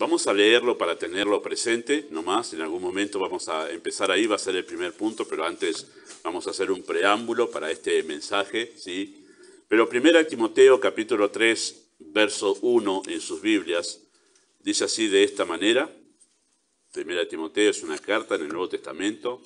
Vamos a leerlo para tenerlo presente, nomás. En algún momento vamos a empezar ahí, va a ser el primer punto, pero antes vamos a hacer un preámbulo para este mensaje, ¿sí? Pero 1 Timoteo capítulo 3, verso 1 en sus Biblias, dice así de esta manera. 1 Timoteo es una carta en el Nuevo Testamento.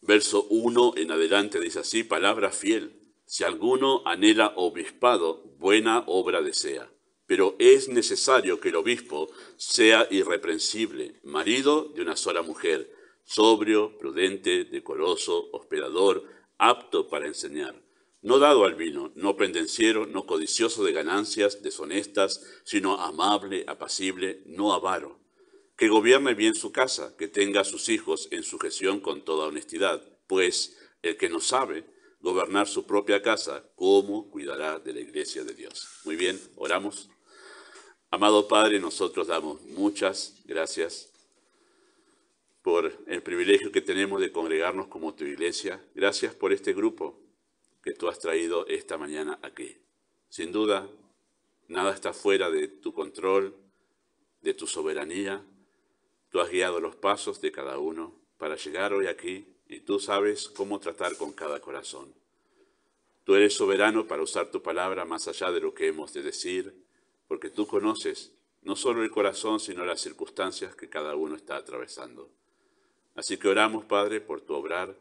Verso 1 en adelante dice así: palabra fiel. Si alguno anhela obispado, buena obra desea. Pero es necesario que el obispo sea irreprensible, marido de una sola mujer, sobrio, prudente, decoroso, hospedador, apto para enseñar. No dado al vino, no pendenciero, no codicioso de ganancias deshonestas, sino amable, apacible, no avaro. Que gobierne bien su casa, que tenga a sus hijos en sujeción con toda honestidad, pues el que no sabe gobernar su propia casa, ¿cómo cuidará de la iglesia de Dios? Muy bien, oramos. Amado Padre, nosotros damos muchas gracias por el privilegio que tenemos de congregarnos como tu iglesia. Gracias por este grupo que tú has traído esta mañana aquí. Sin duda, nada está fuera de tu control, de tu soberanía. Tú has guiado los pasos de cada uno para llegar hoy aquí y tú sabes cómo tratar con cada corazón. Tú eres soberano para usar tu palabra más allá de lo que hemos de decir, porque tú conoces no solo el corazón, sino las circunstancias que cada uno está atravesando. Así que oramos, Padre, por tu obrar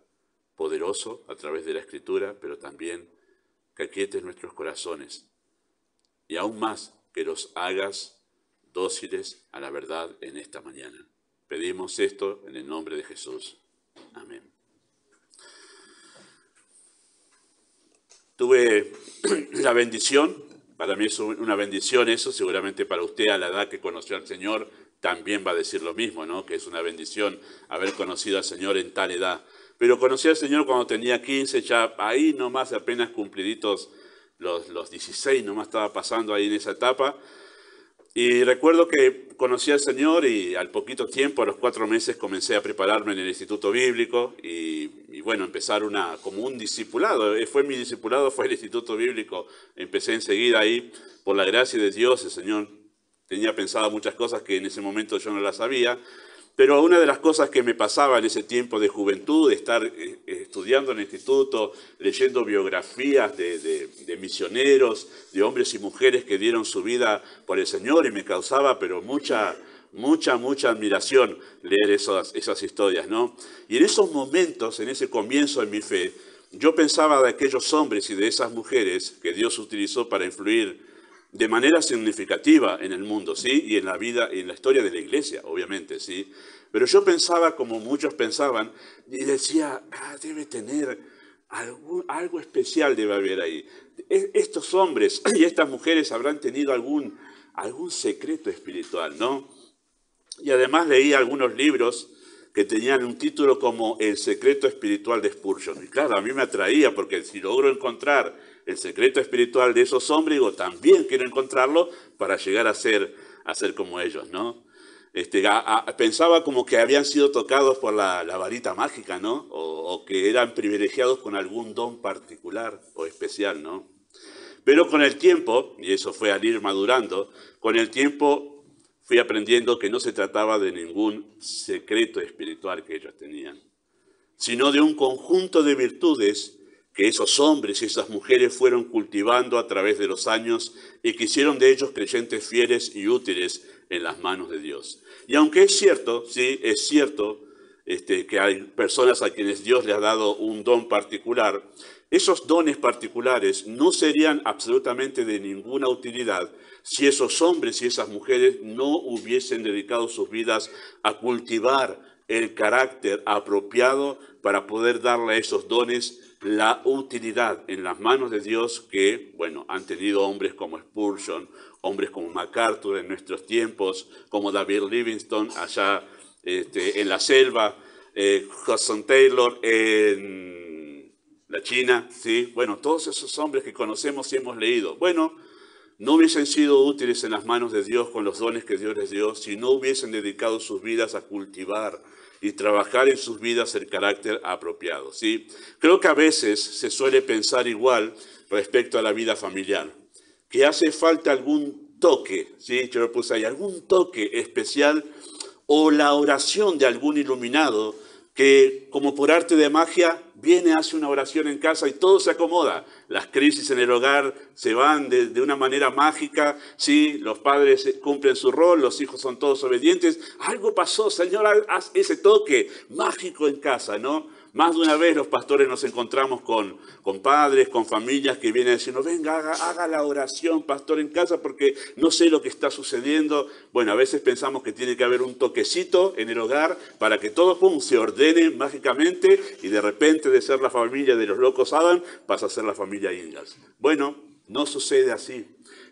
poderoso a través de la Escritura, pero también que aquietes nuestros corazones y aún más que los hagas dóciles a la verdad en esta mañana. Pedimos esto en el nombre de Jesús. Amén. Tuve la bendición, para mí es una bendición eso, seguramente para usted a la edad que conoció al Señor también va a decir lo mismo, ¿no? Que es una bendición haber conocido al Señor en tal edad. Pero conocí al Señor cuando tenía 15, ya ahí nomás apenas cumpliditos los 16, nomás estaba pasando ahí en esa etapa. Y recuerdo que conocí al Señor y al poquito tiempo, a los 4 meses, comencé a prepararme en el Instituto Bíblico y bueno, empezar como un discipulado. Fue mi discipulado, fue el Instituto Bíblico. Empecé enseguida ahí, por la gracia de Dios. El Señor tenía pensado muchas cosas que en ese momento yo no las sabía. Pero una de las cosas que me pasaba en ese tiempo de juventud, de estar estudiando en el instituto, leyendo biografías de misioneros, de hombres y mujeres que dieron su vida por el Señor, y me causaba pero mucha admiración leer esas historias, ¿no? Y en esos momentos, en ese comienzo de mi fe, yo pensaba de aquellos hombres y de esas mujeres que Dios utilizó para influir de manera significativa en el mundo, ¿sí? Y en la vida y en la historia de la iglesia, obviamente, ¿sí? Pero yo pensaba como muchos pensaban y decía, debe tener algo especial, debe haber ahí. Estos hombres y estas mujeres habrán tenido algún secreto espiritual, ¿no? Y además leí algunos libros que tenían un título como El secreto espiritual de Spurgeon. Y claro, a mí me atraía porque si logro encontrar el secreto espiritual de esos hombres, digo, también quiero encontrarlo para llegar a ser como ellos, ¿no? Pensaba como que habían sido tocados por la varita mágica, ¿no? O que eran privilegiados con algún don particular o especial, ¿no? Pero con el tiempo, y eso fue al ir madurando, con el tiempo fui aprendiendo que no se trataba de ningún secreto espiritual que ellos tenían, sino de un conjunto de virtudes que esos hombres y esas mujeres fueron cultivando a través de los años y que hicieron de ellos creyentes fieles y útiles en las manos de Dios. Y aunque es cierto, sí, es cierto que hay personas a quienes Dios le ha dado un don particular, esos dones particulares no serían absolutamente de ninguna utilidad si esos hombres y esas mujeres no hubiesen dedicado sus vidas a cultivar el carácter apropiado para poder darle a esos dones la utilidad en las manos de Dios que, bueno, han tenido hombres como Spurgeon, hombres como MacArthur en nuestros tiempos, como David Livingstone allá en la selva, Hudson Taylor en la China, ¿sí? Bueno, todos esos hombres que conocemos y hemos leído, bueno, no hubiesen sido útiles en las manos de Dios con los dones que Dios les dio si no hubiesen dedicado sus vidas a cultivar y trabajar en sus vidas el carácter apropiado, ¿sí? Creo que a veces se suele pensar igual respecto a la vida familiar, que hace falta algún toque, ¿sí? Yo lo puse ahí, algún toque especial o la oración de algún iluminado que, como por arte de magia, viene, hace una oración en casa y todo se acomoda. Las crisis en el hogar se van de una manera mágica, ¿sí? Los padres cumplen su rol, los hijos son todos obedientes. Algo pasó, Señor, haz ese toque mágico en casa, ¿no? Más de una vez los pastores nos encontramos con padres, con familias que vienen diciendo, venga, haga la oración, pastor, en casa, porque no sé lo que está sucediendo. Bueno, a veces pensamos que tiene que haber un toquecito en el hogar para que todo se ordene mágicamente y de repente de ser la familia de los locos Adam pasa a ser la familia Ingalls. Bueno, no sucede así.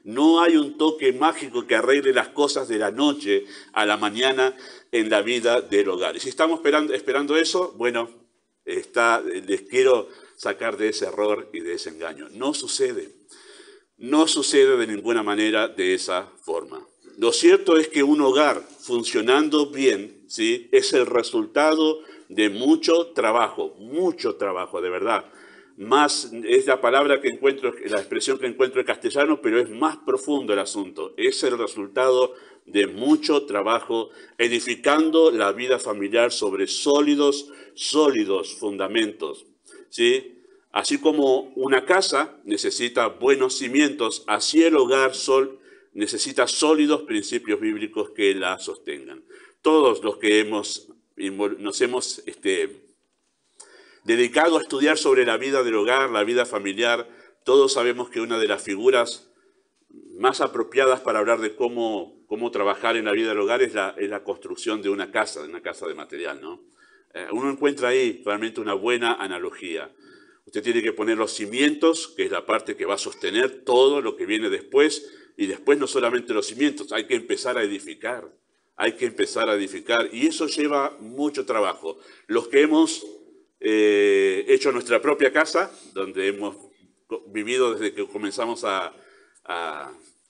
No hay un toque mágico que arregle las cosas de la noche a la mañana en la vida del hogar. Y si estamos esperando eso, bueno, les quiero sacar de ese error y de ese engaño. No sucede. No sucede de ninguna manera de esa forma. Lo cierto es que un hogar funcionando bien, ¿sí? Es el resultado de mucho trabajo de verdad. Más es la palabra que encuentro, la expresión que encuentro en castellano, pero es más profundo el asunto. Es el resultado de mucho trabajo, edificando la vida familiar sobre sólidos fundamentos, ¿sí? Así como una casa necesita buenos cimientos, así el hogar necesita sólidos principios bíblicos que la sostengan. Todos los que nos hemos dedicado a estudiar sobre la vida del hogar, la vida familiar, todos sabemos que una de las figuras más apropiadas para hablar de cómo trabajar en la vida del hogar es la construcción de una casa de material, ¿no? Uno encuentra ahí realmente una buena analogía. Usted tiene que poner los cimientos, que es la parte que va a sostener todo lo que viene después, y después no solamente los cimientos, hay que empezar a edificar. Hay que empezar a edificar, y eso lleva mucho trabajo. Los que hemos hecho nuestra propia casa, donde hemos vivido desde que comenzamos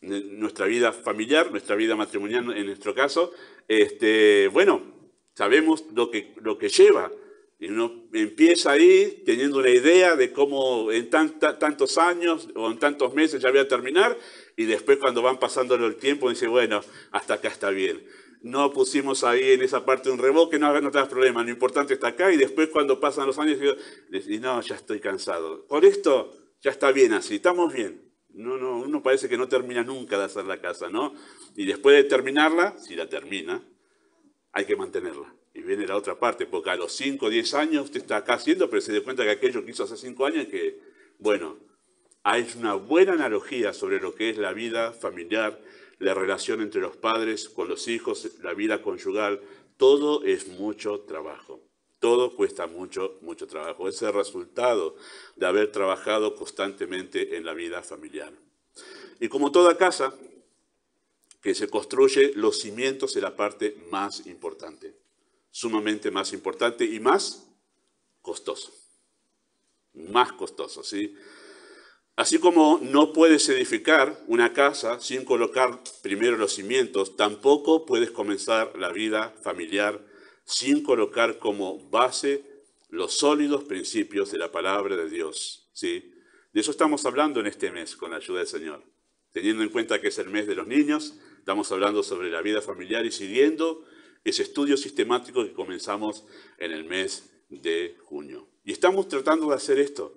nuestra vida familiar, nuestra vida matrimonial en nuestro caso, bueno, sabemos lo que lleva. Y uno empieza ahí teniendo una idea de cómo en tantos años o en tantos meses ya voy a terminar, y después cuando van pasando el tiempo dice, bueno, hasta acá está bien. No pusimos ahí en esa parte un revoque, no te das problema, lo importante está acá, y después cuando pasan los años digo, no, ya estoy cansado. Con esto ya está bien así, estamos bien. No, uno parece que no termina nunca de hacer la casa, ¿no? Y después de terminarla, si la termina, hay que mantenerla. Y viene la otra parte, porque a los 5 o 10 años usted está acá haciendo, pero se da cuenta que aquello que hizo hace 5 años, que, bueno, hay una buena analogía sobre lo que es la vida familiar, la relación entre los padres con los hijos, la vida conyugal. Todo es mucho trabajo. Todo cuesta mucho trabajo. Es el resultado de haber trabajado constantemente en la vida familiar. Y como toda casa que se construye, los cimientos es la parte más importante. Sumamente más importante y más costoso. Más costoso, ¿sí? Así como no puedes edificar una casa sin colocar primero los cimientos, tampoco puedes comenzar la vida familiar sin colocar como base los sólidos principios de la palabra de Dios, ¿sí? De eso estamos hablando en este mes, con la ayuda del Señor. Teniendo en cuenta que es el mes de los niños, estamos hablando sobre la vida familiar y siguiendo ese estudio sistemático que comenzamos en el mes de junio. Y estamos tratando de hacer esto,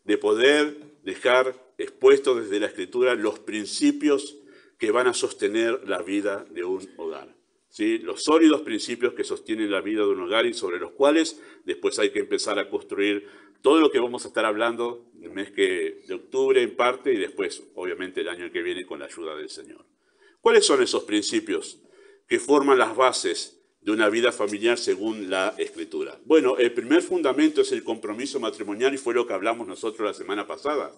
de poder dejar expuestos desde la Escritura los principios que van a sostener la vida de un hogar, ¿sí? Los sólidos principios que sostienen la vida de un hogar y sobre los cuales después hay que empezar a construir todo lo que vamos a estar hablando el mes de octubre en parte y después, obviamente, el año que viene con la ayuda del Señor. ¿Cuáles son esos principios que forman las bases de una vida familiar según la Escritura? Bueno, el primer fundamento es el compromiso matrimonial y fue lo que hablamos nosotros la semana pasada.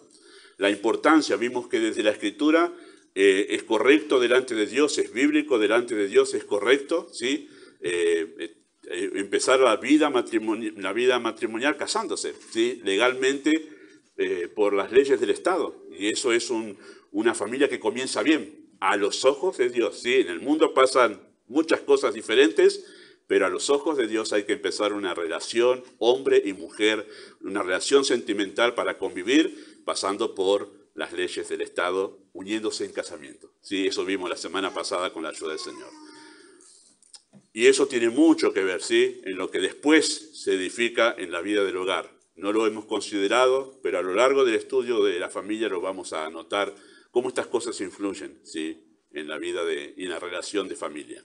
La importancia, vimos que desde la Escritura es correcto delante de Dios, es bíblico delante de Dios, es correcto, ¿sí? Empezar la vida matrimonial casándose, ¿sí? Legalmente por las leyes del Estado. Y eso es una familia que comienza bien, a los ojos de Dios, ¿sí? En el mundo pasan muchas cosas diferentes, pero a los ojos de Dios hay que empezar una relación hombre y mujer, una relación sentimental para convivir, pasando por las leyes del Estado, uniéndose en casamiento. Sí, eso vimos la semana pasada con la ayuda del Señor. Y eso tiene mucho que ver, ¿sí?, en lo que después se edifica en la vida del hogar. No lo hemos considerado, pero a lo largo del estudio de la familia lo vamos a notar cómo estas cosas influyen, ¿sí?, en la vida y en la relación de familia.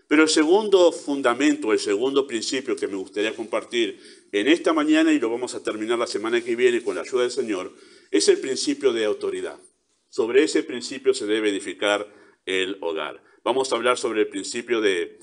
Pero el segundo fundamento, el segundo principio que me gustaría compartir en esta mañana, y lo vamos a terminar la semana que viene con la ayuda del Señor, es el principio de autoridad. Sobre ese principio se debe edificar el hogar. Vamos a hablar sobre el principio de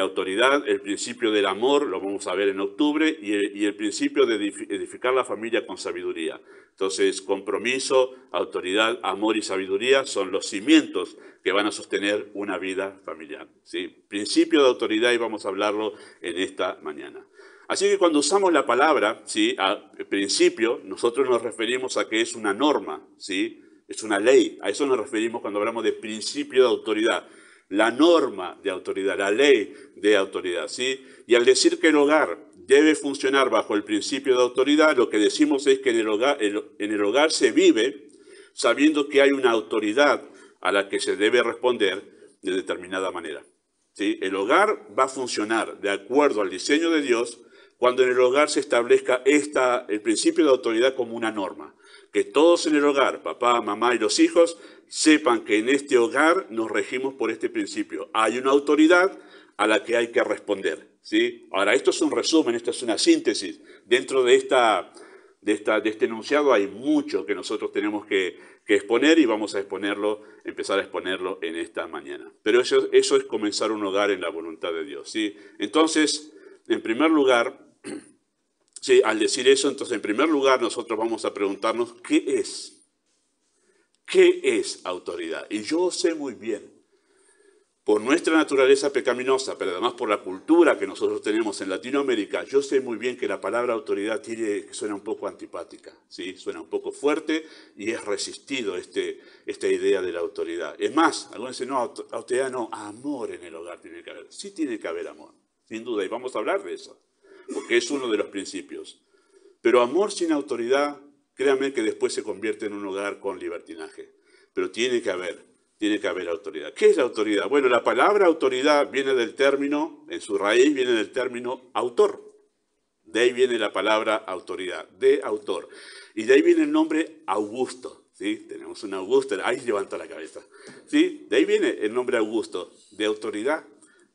autoridad, el principio del amor, lo vamos a ver en octubre, y el principio de edificar la familia con sabiduría. Entonces, compromiso, autoridad, amor y sabiduría son los cimientos que van a sostener una vida familiar, ¿sí? Principio de autoridad, y vamos a hablarlo en esta mañana. Así que cuando usamos la palabra, ¿sí?, al principio, nosotros nos referimos a que es una norma, ¿sí?, es una ley. A eso nos referimos cuando hablamos de principio de autoridad. La norma de autoridad, la ley de autoridad, ¿sí? Y al decir que el hogar debe funcionar bajo el principio de autoridad, lo que decimos es que en el hogar se vive sabiendo que hay una autoridad a la que se debe responder de determinada manera, ¿sí? El hogar va a funcionar de acuerdo al diseño de Dios cuando en el hogar se establezca el principio de autoridad como una norma. Que todos en el hogar, papá, mamá y los hijos, sepan que en este hogar nos regimos por este principio. Hay una autoridad a la que hay que responder, ¿sí? Ahora, esto es un resumen, esto es una síntesis. Dentro de este enunciado hay mucho que nosotros tenemos que exponer, y vamos a empezar a exponerlo en esta mañana. Pero eso es comenzar un hogar en la voluntad de Dios, ¿sí? Entonces, en primer lugar, sí, al decir eso, entonces en primer lugar nosotros vamos a preguntarnos ¿qué es? ¿Qué es autoridad? Y yo sé muy bien, por nuestra naturaleza pecaminosa, pero además por la cultura que nosotros tenemos en Latinoamérica, yo sé muy bien que la palabra autoridad suena un poco antipática, ¿sí? Suena un poco fuerte y es resistido esta idea de la autoridad. Es más, algunos dicen, no, autoridad no, amor en el hogar tiene que haber. Sí tiene que haber amor, sin duda, y vamos a hablar de eso, porque es uno de los principios. Pero amor sin autoridad, créanme que después se convierte en un hogar con libertinaje. Pero tiene que haber autoridad. ¿Qué es la autoridad? Bueno, la palabra autoridad viene del término, en su raíz viene del término autor. De ahí viene la palabra autoridad, de autor. Y de ahí viene el nombre Augusto, ¿sí? Tenemos un Augusto, ahí levanta la cabeza, ¿sí? De ahí viene el nombre Augusto, de autoridad,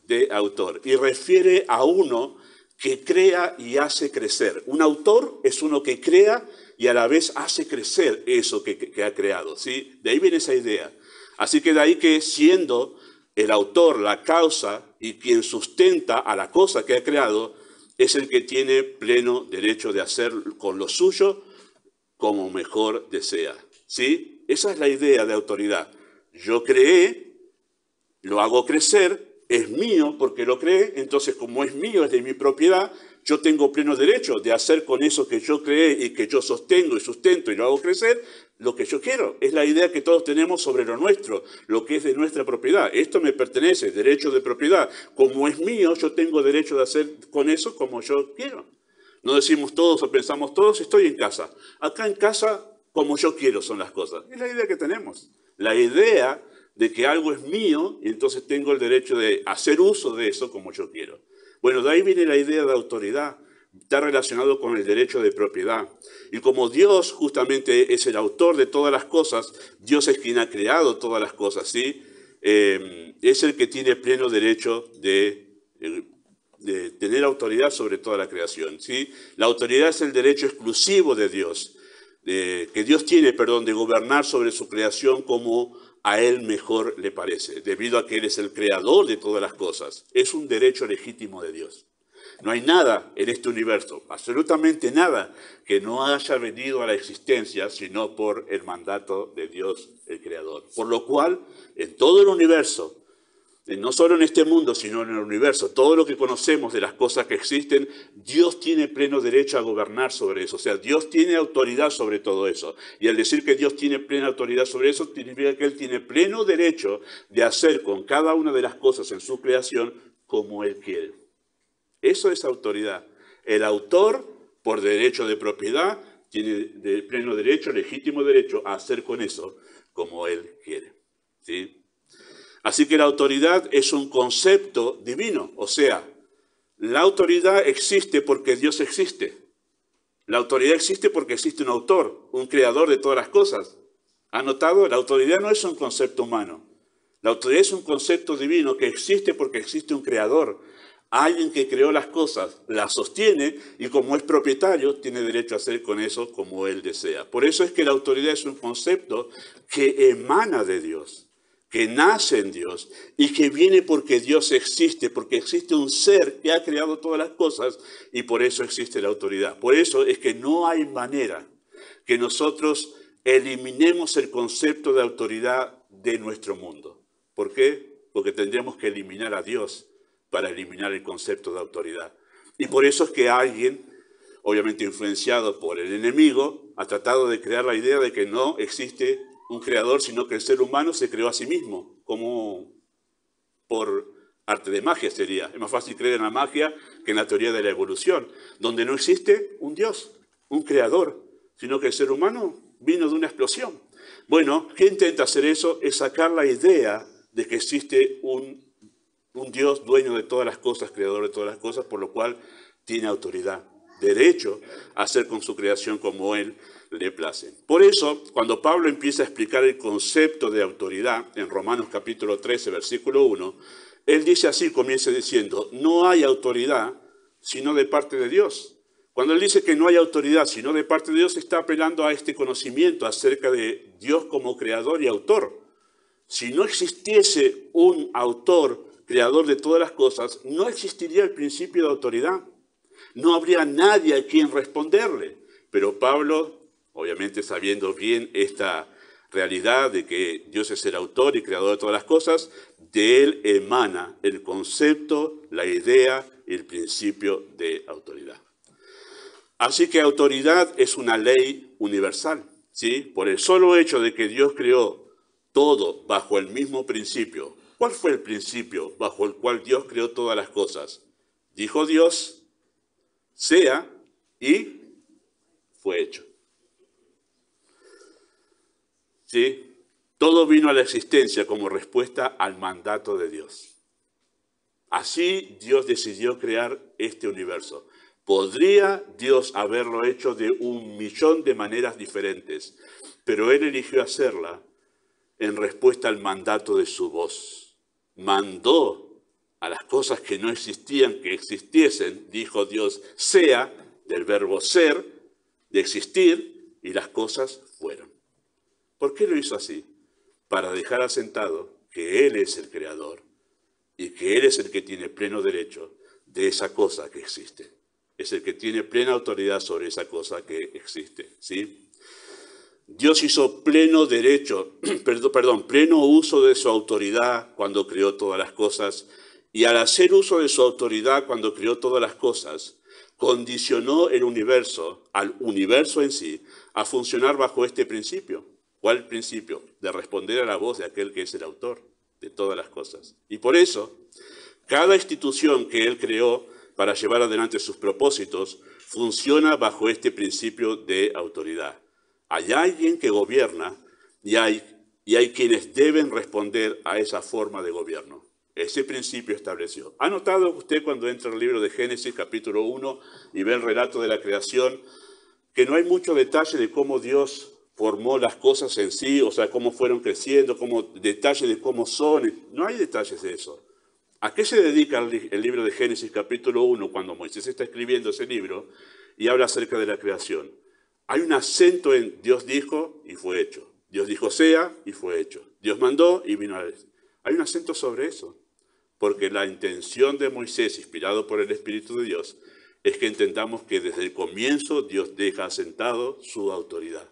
de autor. Y refiere a uno que crea y hace crecer. Un autor es uno que crea y a la vez hace crecer eso que ha creado, ¿sí? De ahí viene esa idea. Así que de ahí que siendo el autor la causa y quien sustenta a la cosa que ha creado, es el que tiene pleno derecho de hacer con lo suyo como mejor desea, ¿sí? Esa es la idea de autoridad. Yo creé, lo hago crecer, es mío porque lo creé, entonces como es mío, es de mi propiedad, yo tengo pleno derecho de hacer con eso que yo creé y que yo sostengo y sustento y lo hago crecer, lo que yo quiero. Es la idea que todos tenemos sobre lo nuestro, lo que es de nuestra propiedad. Esto me pertenece, derecho de propiedad. Como es mío, yo tengo derecho de hacer con eso como yo quiero. No decimos todos o pensamos todos, estoy en casa. Acá en casa, como yo quiero son las cosas. Es la idea que tenemos. La idea de que algo es mío y entonces tengo el derecho de hacer uso de eso como yo quiero. Bueno, de ahí viene la idea de autoridad, está relacionado con el derecho de propiedad. Y como Dios justamente es el autor de todas las cosas, Dios es quien ha creado todas las cosas, ¿sí? Es el que tiene pleno derecho de tener autoridad sobre toda la creación, ¿sí? La autoridad es el derecho exclusivo de Dios, que Dios tiene, de gobernar sobre su creación como a Él mejor le parece, debido a que Él es el creador de todas las cosas. Es un derecho legítimo de Dios. No hay nada en este universo, absolutamente nada, que no haya venido a la existencia, sino por el mandato de Dios, el creador. Por lo cual, en todo el universo, no solo en este mundo, sino en el universo, todo lo que conocemos de las cosas que existen, Dios tiene pleno derecho a gobernar sobre eso. O sea, Dios tiene autoridad sobre todo eso. Y al decir que Dios tiene plena autoridad sobre eso, significa que Él tiene pleno derecho de hacer con cada una de las cosas en su creación como Él quiere. Eso es autoridad. El autor, por derecho de propiedad, tiene de pleno derecho, legítimo derecho a hacer con eso como Él quiere. ¿Sí? Así que la autoridad es un concepto divino. O sea, la autoridad existe porque Dios existe. La autoridad existe porque existe un autor, un creador de todas las cosas. ¿Ha notado? La autoridad no es un concepto humano. La autoridad es un concepto divino que existe porque existe un creador. Alguien que creó las cosas, las sostiene y como es propietario, tiene derecho a hacer con eso como él desea. Por eso es que la autoridad es un concepto que emana de Dios, que nace en Dios y que viene porque Dios existe, porque existe un ser que ha creado todas las cosas y por eso existe la autoridad. Por eso es que no hay manera que nosotros eliminemos el concepto de autoridad de nuestro mundo. ¿Por qué? Porque tendríamos que eliminar a Dios para eliminar el concepto de autoridad. Y por eso es que alguien, obviamente influenciado por el enemigo, ha tratado de crear la idea de que no existe un creador, sino que el ser humano se creó a sí mismo, como por arte de magia sería. Es más fácil creer en la magia que en la teoría de la evolución, donde no existe un Dios, un creador, sino que el ser humano vino de una explosión. Bueno, ¿qué intenta hacer eso? Es sacar la idea de que existe un Dios dueño de todas las cosas, creador de todas las cosas, por lo cual tiene autoridad, derecho a hacer con su creación como Él le place. Por eso, cuando Pablo empieza a explicar el concepto de autoridad, en Romanos capítulo 13, versículo 1, él dice así, comienza diciendo, no hay autoridad sino de parte de Dios. Cuando él dice que no hay autoridad sino de parte de Dios, está apelando a este conocimiento acerca de Dios como creador y autor. Si no existiese un autor, creador de todas las cosas, no existiría el principio de autoridad. No habría nadie a quien responderle. Pero Pablo, obviamente sabiendo bien esta realidad de que Dios es el autor y creador de todas las cosas, de él emana el concepto, la idea y el principio de autoridad. Así que autoridad es una ley universal, ¿sí? Por el solo hecho de que Dios creó todo bajo el mismo principio. ¿Cuál fue el principio bajo el cual Dios creó todas las cosas? Dijo Dios, sea, y fue hecho. ¿Sí? Todo vino a la existencia como respuesta al mandato de Dios. Así Dios decidió crear este universo. Podría Dios haberlo hecho de 1.000.000 de maneras diferentes, pero Él eligió hacerla en respuesta al mandato de su voz. Mandó a las cosas que no existían, que existiesen, dijo Dios, sea, del verbo ser, de existir, y las cosas fueron. ¿Por qué lo hizo así? Para dejar asentado que Él es el creador y que Él es el que tiene pleno derecho de esa cosa que existe. Es el que tiene plena autoridad sobre esa cosa que existe, ¿sí? Dios hizo pleno derecho, pleno uso de su autoridad cuando creó todas las cosas, y al hacer uso de su autoridad cuando creó todas las cosas, condicionó el universo, al universo en sí, a funcionar bajo este principio. ¿Cuál principio? De responder a la voz de aquel que es el autor de todas las cosas. Y por eso, cada institución que Él creó para llevar adelante sus propósitos funciona bajo este principio de autoridad. Hay alguien que gobierna y hay quienes deben responder a esa forma de gobierno. Ese principio estableció. ¿Ha notado usted cuando entra el libro de Génesis, capítulo 1, y ve el relato de la creación, que no hay mucho detalle de cómo Dios formó las cosas en sí, o sea, cómo fueron creciendo, detalle de cómo son? No hay detalles de eso. ¿A qué se dedica el libro de Génesis, capítulo 1, cuando Moisés está escribiendo ese libro y habla acerca de la creación? Hay un acento en Dios dijo y fue hecho. Dios dijo sea y fue hecho. Dios mandó y vino a él. Hay un acento sobre eso. Porque la intención de Moisés, inspirado por el Espíritu de Dios, es que entendamos que desde el comienzo Dios deja asentado su autoridad.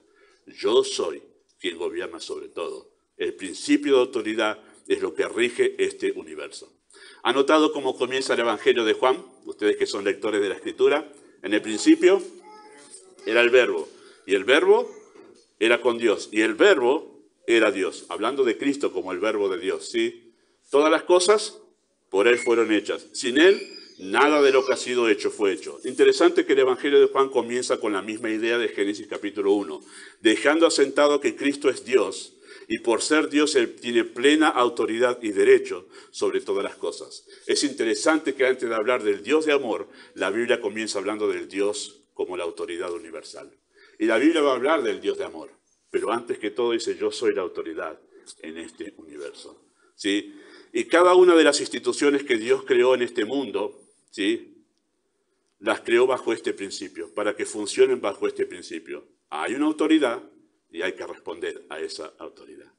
Yo soy quien gobierna sobre todo. El principio de autoridad es lo que rige este universo. ¿Ha notado cómo comienza el Evangelio de Juan? Ustedes que son lectores de la Escritura. En el principio era el Verbo, y el Verbo era con Dios, y el Verbo era Dios, hablando de Cristo como el Verbo de Dios, ¿sí? Todas las cosas por Él fueron hechas. Sin Él, nada de lo que ha sido hecho fue hecho. Interesante que el Evangelio de Juan comienza con la misma idea de Génesis capítulo 1, dejando asentado que Cristo es Dios, y por ser Dios Él tiene plena autoridad y derecho sobre todas las cosas. Es interesante que antes de hablar del Dios de amor, la Biblia comienza hablando del Dios como la autoridad universal. Y la Biblia va a hablar del Dios de amor, pero antes que todo dice, yo soy la autoridad en este universo. ¿Sí? Y cada una de las instituciones que Dios creó en este mundo, ¿sí?, las creó bajo este principio, para que funcionen bajo este principio. Hay una autoridad y hay que responder a esa autoridad.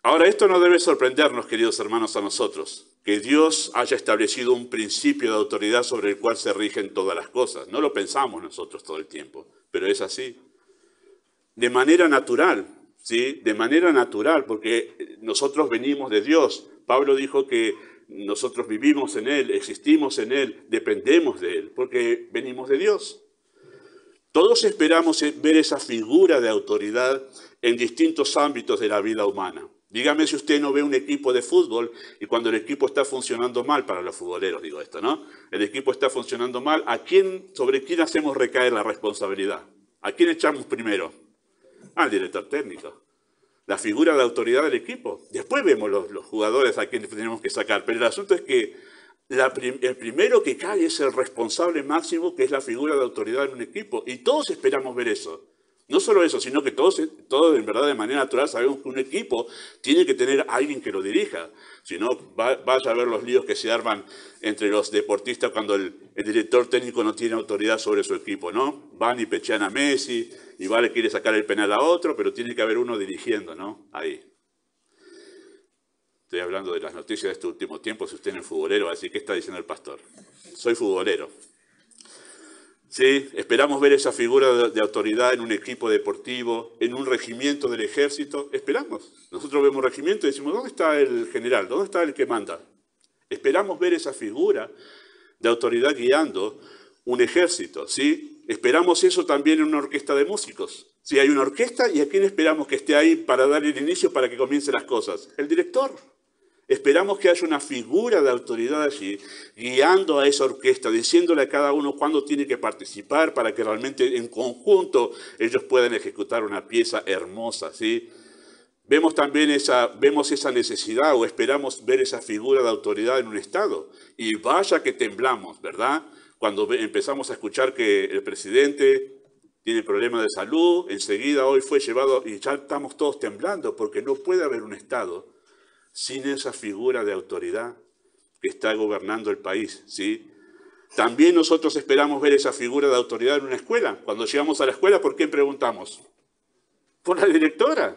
Ahora, esto no debe sorprendernos, queridos hermanos, a nosotros, que Dios haya establecido un principio de autoridad sobre el cual se rigen todas las cosas. No lo pensamos nosotros todo el tiempo, pero es así. De manera natural, ¿sí? De manera natural, porque nosotros venimos de Dios. Pablo dijo que nosotros vivimos en Él, existimos en Él, dependemos de Él, porque venimos de Dios. Todos esperamos ver esa figura de autoridad en distintos ámbitos de la vida humana. Dígame si usted no ve un equipo de fútbol y cuando el equipo está funcionando mal, para los futboleros digo esto, ¿no? El equipo está funcionando mal, ¿sobre quién hacemos recaer la responsabilidad? ¿A quién echamos primero? Al director técnico. La figura de autoridad del equipo. Después vemos los jugadores a quienes tenemos que sacar, pero el asunto es que el primero que cae es el responsable máximo, que es la figura de autoridad en un equipo. Y todos esperamos ver eso. No solo eso, sino que todos en verdad de manera natural sabemos que un equipo tiene que tener a alguien que lo dirija. Si no, vaya a ver los líos que se arman entre los deportistas cuando el director técnico no tiene autoridad sobre su equipo, ¿no? Van y pechean a Messi, y le quiere sacar el penal a otro, pero tiene que haber uno dirigiendo, ¿no? Ahí. Estoy hablando de las noticias de este último tiempo. Si usted no es futbolero, va a decir, ¿qué está diciendo el pastor? Soy futbolero. Sí, esperamos ver esa figura de autoridad en un equipo deportivo, en un regimiento del ejército. Esperamos. Nosotros vemos regimiento y decimos, ¿dónde está el general? ¿Dónde está el que manda? Esperamos ver esa figura de autoridad guiando un ejército, ¿sí? Esperamos eso también en una orquesta de músicos. Si hay una orquesta, ¿y a quién esperamos que esté ahí para dar el inicio, para que comiencen las cosas? El director. Esperamos que haya una figura de autoridad allí, guiando a esa orquesta, diciéndole a cada uno cuándo tiene que participar para que realmente en conjunto ellos puedan ejecutar una pieza hermosa, ¿sí? Vemos también esa necesidad o esperamos ver esa figura de autoridad en un Estado. Y vaya que temblamos, ¿verdad? Cuando empezamos a escuchar que el presidente tiene problemas de salud, enseguida hoy fue llevado y ya estamos todos temblando porque no puede haber un Estado sin esa figura de autoridad que está gobernando el país, ¿sí? También nosotros esperamos ver esa figura de autoridad en una escuela. Cuando llegamos a la escuela, ¿por quién preguntamos? Por la directora,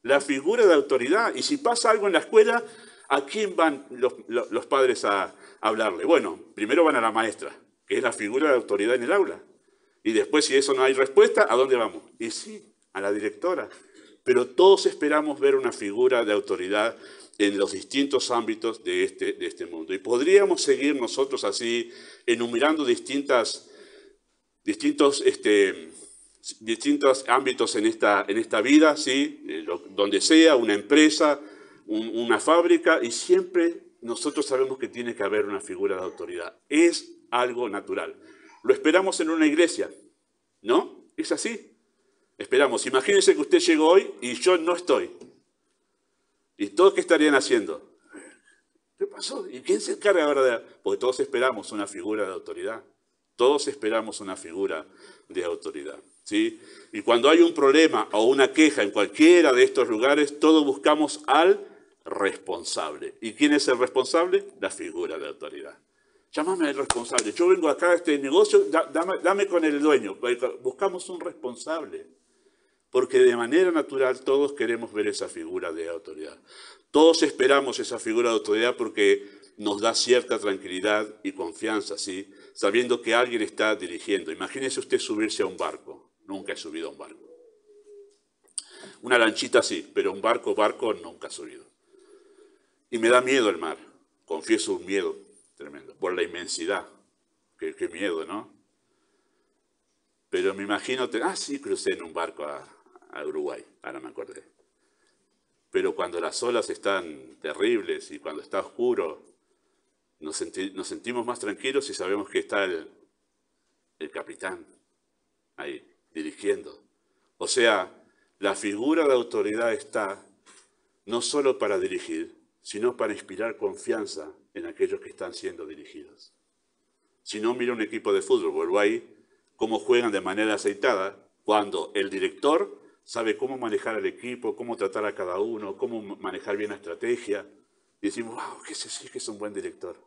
la figura de autoridad. Y si pasa algo en la escuela, ¿a quién van los padres a hablarle? Bueno, primero van a la maestra, que es la figura de autoridad en el aula. Y después, si eso no hay respuesta, ¿a dónde vamos? Y sí, a la directora. Pero todos esperamos ver una figura de autoridad en los distintos ámbitos de este mundo. Y podríamos seguir nosotros así, enumerando distintos ámbitos en esta vida, ¿sí? Donde sea, una empresa, una fábrica, y siempre nosotros sabemos que tiene que haber una figura de autoridad. Es algo natural. Lo esperamos en una iglesia, ¿no? Es así. Esperamos. Imagínense que usted llegó hoy y yo no estoy. ¿Y todos qué estarían haciendo? ¿Qué pasó? ¿Y quién se encarga ahora de...? Porque todos esperamos una figura de autoridad. Todos esperamos una figura de autoridad, ¿sí? Y cuando hay un problema o una queja en cualquiera de estos lugares, todos buscamos al responsable. ¿Y quién es el responsable? La figura de autoridad. Llámame al responsable. Yo vengo acá a este negocio, dame con el dueño. Buscamos un responsable. Porque de manera natural todos queremos ver esa figura de autoridad. Todos esperamos esa figura de autoridad porque nos da cierta tranquilidad y confianza, ¿sí? Sabiendo que alguien está dirigiendo. Imagínese usted subirse a un barco. Nunca he subido a un barco. Una lanchita sí, pero un barco nunca he subido. Y me da miedo el mar. Confieso un miedo tremendo. Por la inmensidad. Qué miedo, ¿no? Pero me imagino, sí, crucé en un barco a Uruguay, ahora me acordé. pero cuando las olas están terribles y cuando está oscuro, nos sentimos más tranquilos y sabemos que está el capitán ahí, dirigiendo. O sea, la figura de autoridad está no solo para dirigir, sino para inspirar confianza en aquellos que están siendo dirigidos. Si no, mira un equipo de fútbol, vuelvo ahí, cómo juegan de manera aceitada, cuando el director sabe cómo manejar al equipo, cómo tratar a cada uno, cómo manejar bien la estrategia. Y decimos, wow, ese sí que es un buen director.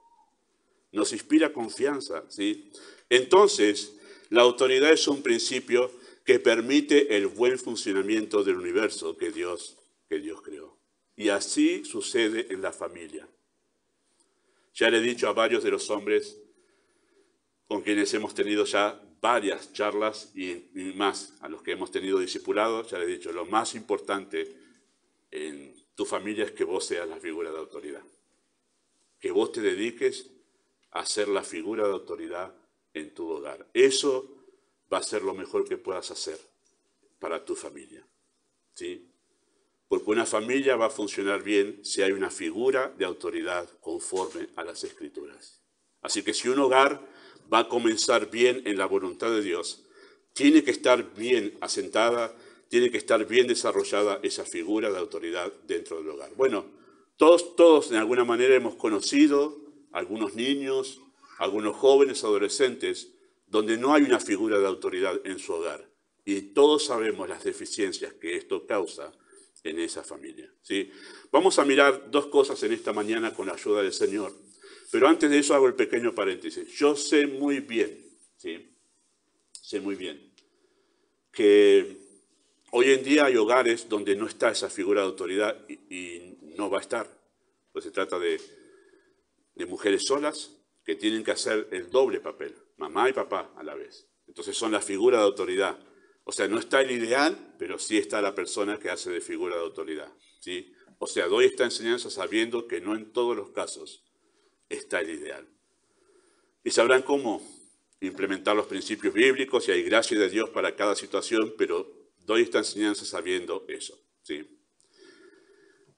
Nos inspira confianza, ¿sí? Entonces, la autoridad es un principio que permite el buen funcionamiento del universo que Dios creó. Y así sucede en la familia. Ya le he dicho a varios de los hombres con quienes hemos tenido ya varias charlas y más a los que hemos tenido discipulados, ya le he dicho, lo más importante en tu familia es que vos seas la figura de autoridad. Que vos te dediques a ser la figura de autoridad en tu hogar. Eso va a ser lo mejor que puedas hacer para tu familia, ¿sí? Porque una familia va a funcionar bien si hay una figura de autoridad conforme a las Escrituras. Así que si un hogar va a comenzar bien en la voluntad de Dios, tiene que estar bien asentada, tiene que estar bien desarrollada esa figura de autoridad dentro del hogar. Bueno, todos de alguna manera hemos conocido algunos niños, algunos jóvenes, adolescentes, donde no hay una figura de autoridad en su hogar. Y todos sabemos las deficiencias que esto causa en esa familia, ¿sí? Vamos a mirar dos cosas en esta mañana con la ayuda del Señor. Pero antes de eso hago el pequeño paréntesis. Yo sé muy bien, ¿sí? Sé muy bien que hoy en día hay hogares donde no está esa figura de autoridad y no va a estar. Pues se trata de mujeres solas que tienen que hacer el doble papel, mamá y papá a la vez. Entonces son la figura de autoridad. O sea, no está el ideal, pero sí está la persona que hace de figura de autoridad, ¿sí? O sea, doy esta enseñanza sabiendo que no en todos los casos está el ideal. Y sabrán cómo implementar los principios bíblicos y hay gracia de Dios para cada situación, pero doy esta enseñanza sabiendo eso, ¿sí?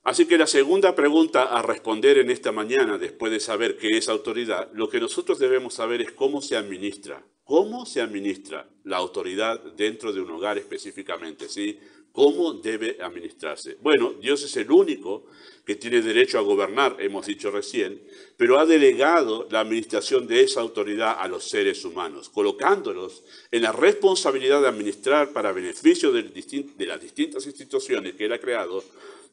Así que la segunda pregunta a responder en esta mañana, después de saber qué es autoridad, lo que nosotros debemos saber es cómo se administra. ¿Cómo se administra la autoridad dentro de un hogar específicamente, ¿sí? ¿Cómo debe administrarse? Bueno, Dios es el único que tiene derecho a gobernar, hemos dicho recién, pero ha delegado la administración de esa autoridad a los seres humanos, colocándolos en la responsabilidad de administrar para beneficio de las distintas instituciones que Él ha creado,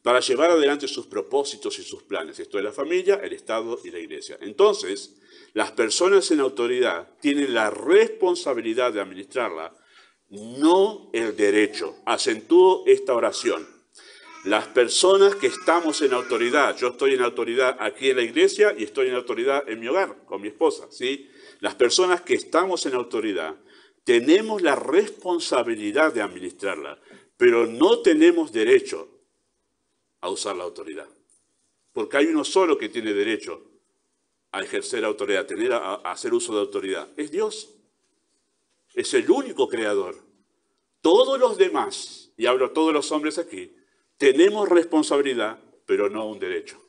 para llevar adelante sus propósitos y sus planes. Esto es la familia, el Estado y la Iglesia. Entonces, las personas en autoridad tienen la responsabilidad de administrarla, no el derecho. Acentúo esta oración. Las personas que estamos en autoridad, yo estoy en autoridad aquí en la iglesia y estoy en autoridad en mi hogar, con mi esposa, ¿sí? Las personas que estamos en autoridad tenemos la responsabilidad de administrarla, pero no tenemos derecho a usar la autoridad. Porque hay uno solo que tiene derecho a ejercer autoridad, a hacer uso de autoridad. Es Dios. Es el único creador. Todos los demás, y hablo a todos los hombres aquí, tenemos responsabilidad, pero no un derecho.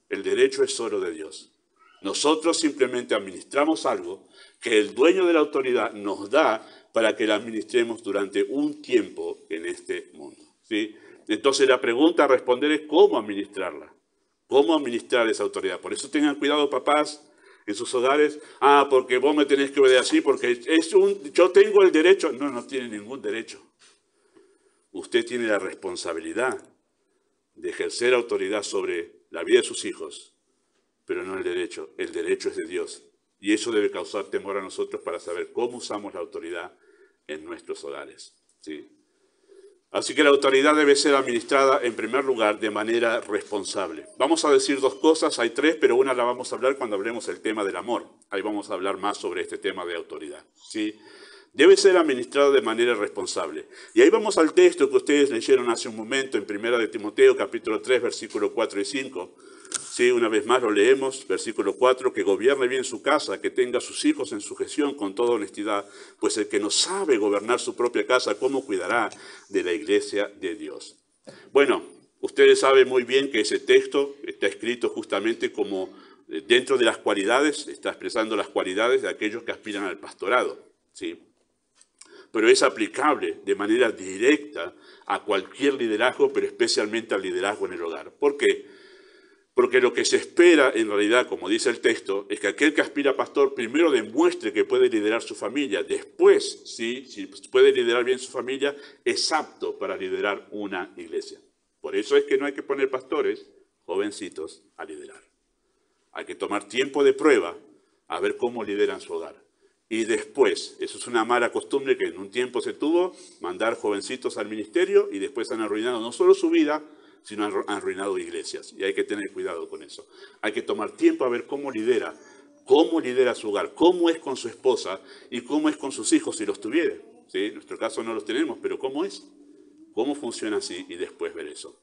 El derecho es solo de Dios. Nosotros simplemente administramos algo que el dueño de la autoridad nos da para que la administremos durante un tiempo en este mundo, ¿sí? Entonces la pregunta a responder es cómo administrarla. ¿Cómo administrar esa autoridad? Por eso tengan cuidado, papás, en sus hogares. Porque vos me tenés que obedecer así, porque yo tengo el derecho. No, no tiene ningún derecho. Usted tiene la responsabilidad de ejercer autoridad sobre la vida de sus hijos, pero no el derecho. El derecho es de Dios. Y eso debe causar temor a nosotros para saber cómo usamos la autoridad en nuestros hogares, ¿sí? Así que la autoridad debe ser administrada, en primer lugar, de manera responsable. Vamos a decir dos cosas, hay tres, pero una la vamos a hablar cuando hablemos del tema del amor. Ahí vamos a hablar más sobre este tema de autoridad, ¿sí? Debe ser administrada de manera responsable. Y ahí vamos al texto que ustedes leyeron hace un momento, en 1 de Timoteo, capítulo 3, versículos 4 y 5. Sí, una vez más lo leemos, versículo 4, que gobierne bien su casa, que tenga a sus hijos en sujeción con toda honestidad, pues el que no sabe gobernar su propia casa, ¿cómo cuidará de la iglesia de Dios? Bueno, Ustedes saben muy bien que ese texto está escrito justamente como dentro de las cualidades, está expresando las cualidades de aquellos que aspiran al pastorado, ¿sí? Pero es aplicable de manera directa a cualquier liderazgo, pero especialmente al liderazgo en el hogar. ¿Por qué? Porque lo que se espera en realidad, como dice el texto, es que aquel que aspira a pastor primero demuestre que puede liderar su familia. Después, ¿sí? Si puede liderar bien su familia, es apto para liderar una iglesia. Por eso es que no hay que poner pastores jovencitos a liderar. Hay que tomar tiempo de prueba a ver cómo lideran su hogar. Y después, eso es una mala costumbre que en un tiempo se tuvo, mandar jovencitos al ministerio y después han arruinado no solo su vida, sino han arruinado iglesias. Y hay que tener cuidado con eso. Hay que tomar tiempo a ver cómo lidera su hogar, cómo es con su esposa y cómo es con sus hijos si los tuviera. ¿Sí? En nuestro caso no los tenemos, pero ¿cómo es? ¿Cómo funciona así? Y después ver eso.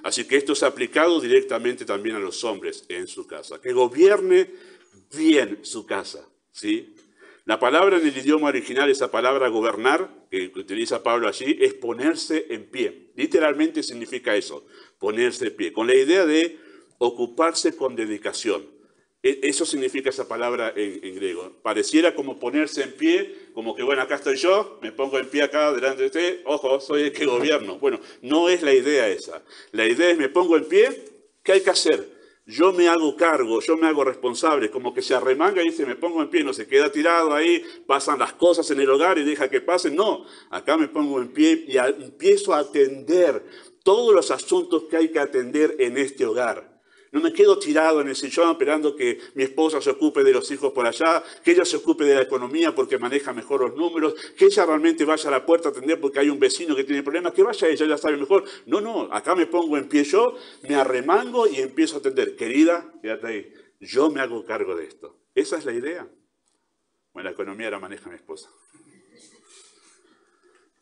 Así que esto es aplicado directamente también a los hombres en su casa. Que gobierne bien su casa, ¿sí? La palabra en el idioma original, esa palabra gobernar, que utiliza Pablo allí, es ponerse en pie. Literalmente significa eso, ponerse en pie, con la idea de ocuparse con dedicación. Eso significa esa palabra en griego. Pareciera como ponerse en pie, como que, bueno, acá estoy yo, me pongo en pie acá delante de usted, ojo, soy el que gobierno. Bueno, no es la idea esa. La idea es me pongo en pie, ¿qué hay que hacer? Yo me hago cargo, yo me hago responsable, como que se arremanga y dice, me pongo en pie, no se queda tirado ahí, pasan las cosas en el hogar y deja que pasen. No, acá me pongo en pie y empiezo a atender todos los asuntos que hay que atender en este hogar. No me quedo tirado en el sillón esperando que mi esposa se ocupe de los hijos por allá, que ella se ocupe de la economía porque maneja mejor los números, que ella realmente vaya a la puerta a atender porque hay un vecino que tiene problemas, que vaya ella sabe mejor. No, acá me pongo en pie yo, me arremango y empiezo a atender. Querida, quédate ahí, yo me hago cargo de esto. Esa es la idea. Bueno, la economía la maneja mi esposa,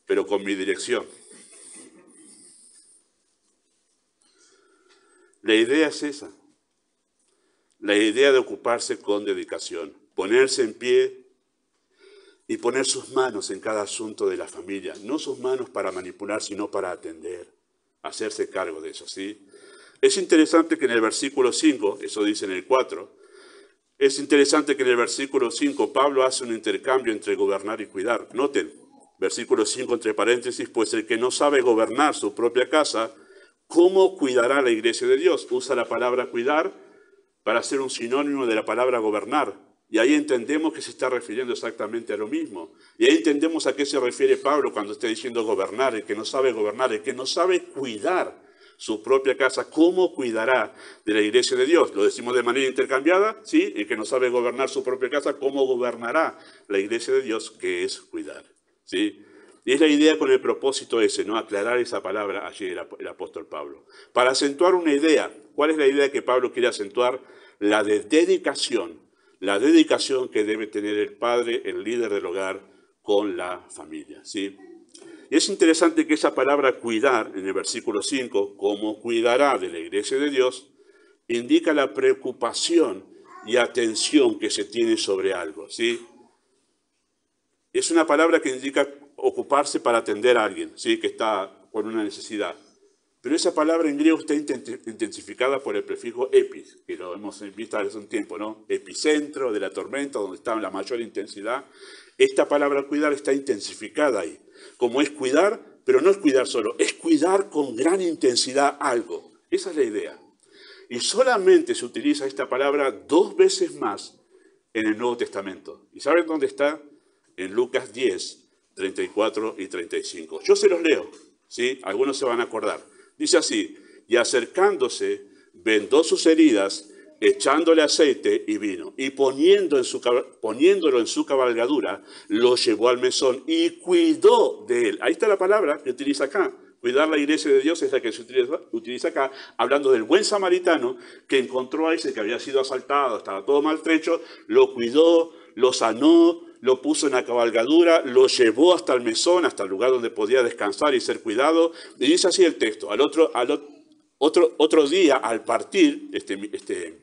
pero con mi dirección. La idea es esa, la idea de ocuparse con dedicación, ponerse en pie y poner sus manos en cada asunto de la familia, no sus manos para manipular, sino para atender, hacerse cargo de eso, ¿sí? Es interesante que en el versículo 5, eso dice en el 4, es interesante que en el versículo 5 Pablo hace un intercambio entre gobernar y cuidar. Noten, versículo 5 entre paréntesis, pues el que no sabe gobernar su propia casa, ¿cómo cuidará la iglesia de Dios? Usa la palabra cuidar para ser un sinónimo de la palabra gobernar. Y ahí entendemos que se está refiriendo exactamente a lo mismo. Y ahí entendemos a qué se refiere Pablo cuando está diciendo gobernar, el que no sabe gobernar, el que no sabe cuidar su propia casa. ¿Cómo cuidará de la iglesia de Dios? Lo decimos de manera intercambiada, ¿sí? El que no sabe gobernar su propia casa, ¿cómo gobernará la iglesia de Dios? Que es cuidar, ¿sí? Y es la idea con el propósito ese, ¿no? Aclarar esa palabra allí el apóstol Pablo. Para acentuar una idea, ¿cuál es la idea que Pablo quiere acentuar? La de dedicación que debe tener el padre, el líder del hogar, con la familia, ¿sí? Y es interesante que esa palabra cuidar, en el versículo 5, como cuidará de la iglesia de Dios, indica la preocupación y atención que se tiene sobre algo, ¿sí? Es una palabra que indica ocuparse para atender a alguien, ¿sí? Que está con una necesidad. Pero esa palabra en griego está intensificada por el prefijo epis, que lo hemos visto hace un tiempo, ¿no? Epicentro de la tormenta, donde está la mayor intensidad. Esta palabra cuidar está intensificada ahí. Como es cuidar, pero no es cuidar solo, es cuidar con gran intensidad algo. Esa es la idea. Y solamente se utiliza esta palabra 2 veces más en el Nuevo Testamento. ¿Y saben dónde está? En Lucas 10, 34 y 35. Yo se los leo, ¿sí? Algunos se van a acordar. Dice así, y acercándose, vendó sus heridas, echándole aceite y vino, y poniéndolo en su cabalgadura, lo llevó al mesón y cuidó de él. Ahí está la palabra que utiliza acá. Cuidar la iglesia de Dios es la que se utiliza acá, hablando del buen samaritano que encontró a ese que había sido asaltado, estaba todo maltrecho, lo cuidó, lo sanó, lo puso en la cabalgadura, lo llevó hasta el mesón, hasta el lugar donde podía descansar y ser cuidado. Y dice así el texto, otro día al partir, este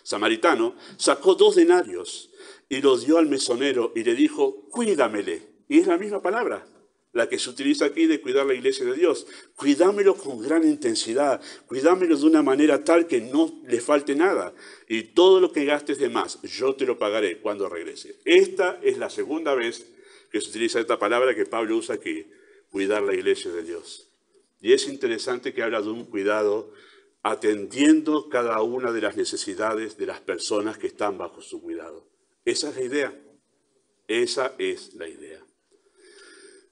samaritano sacó 2 denarios y los dio al mesonero y le dijo, cuídamele. Y es la misma palabra. la que se utiliza aquí de cuidar la iglesia de Dios. Cuidámelo con gran intensidad, cuidámelo de una manera tal que no le falte nada. Y todo lo que gastes de más, yo te lo pagaré cuando regrese. Esta es la segunda vez que se utiliza esta palabra que Pablo usa aquí, cuidar la iglesia de Dios. Y es interesante que habla de un cuidado atendiendo cada una de las necesidades de las personas que están bajo su cuidado. Esa es la idea. Esa es la idea.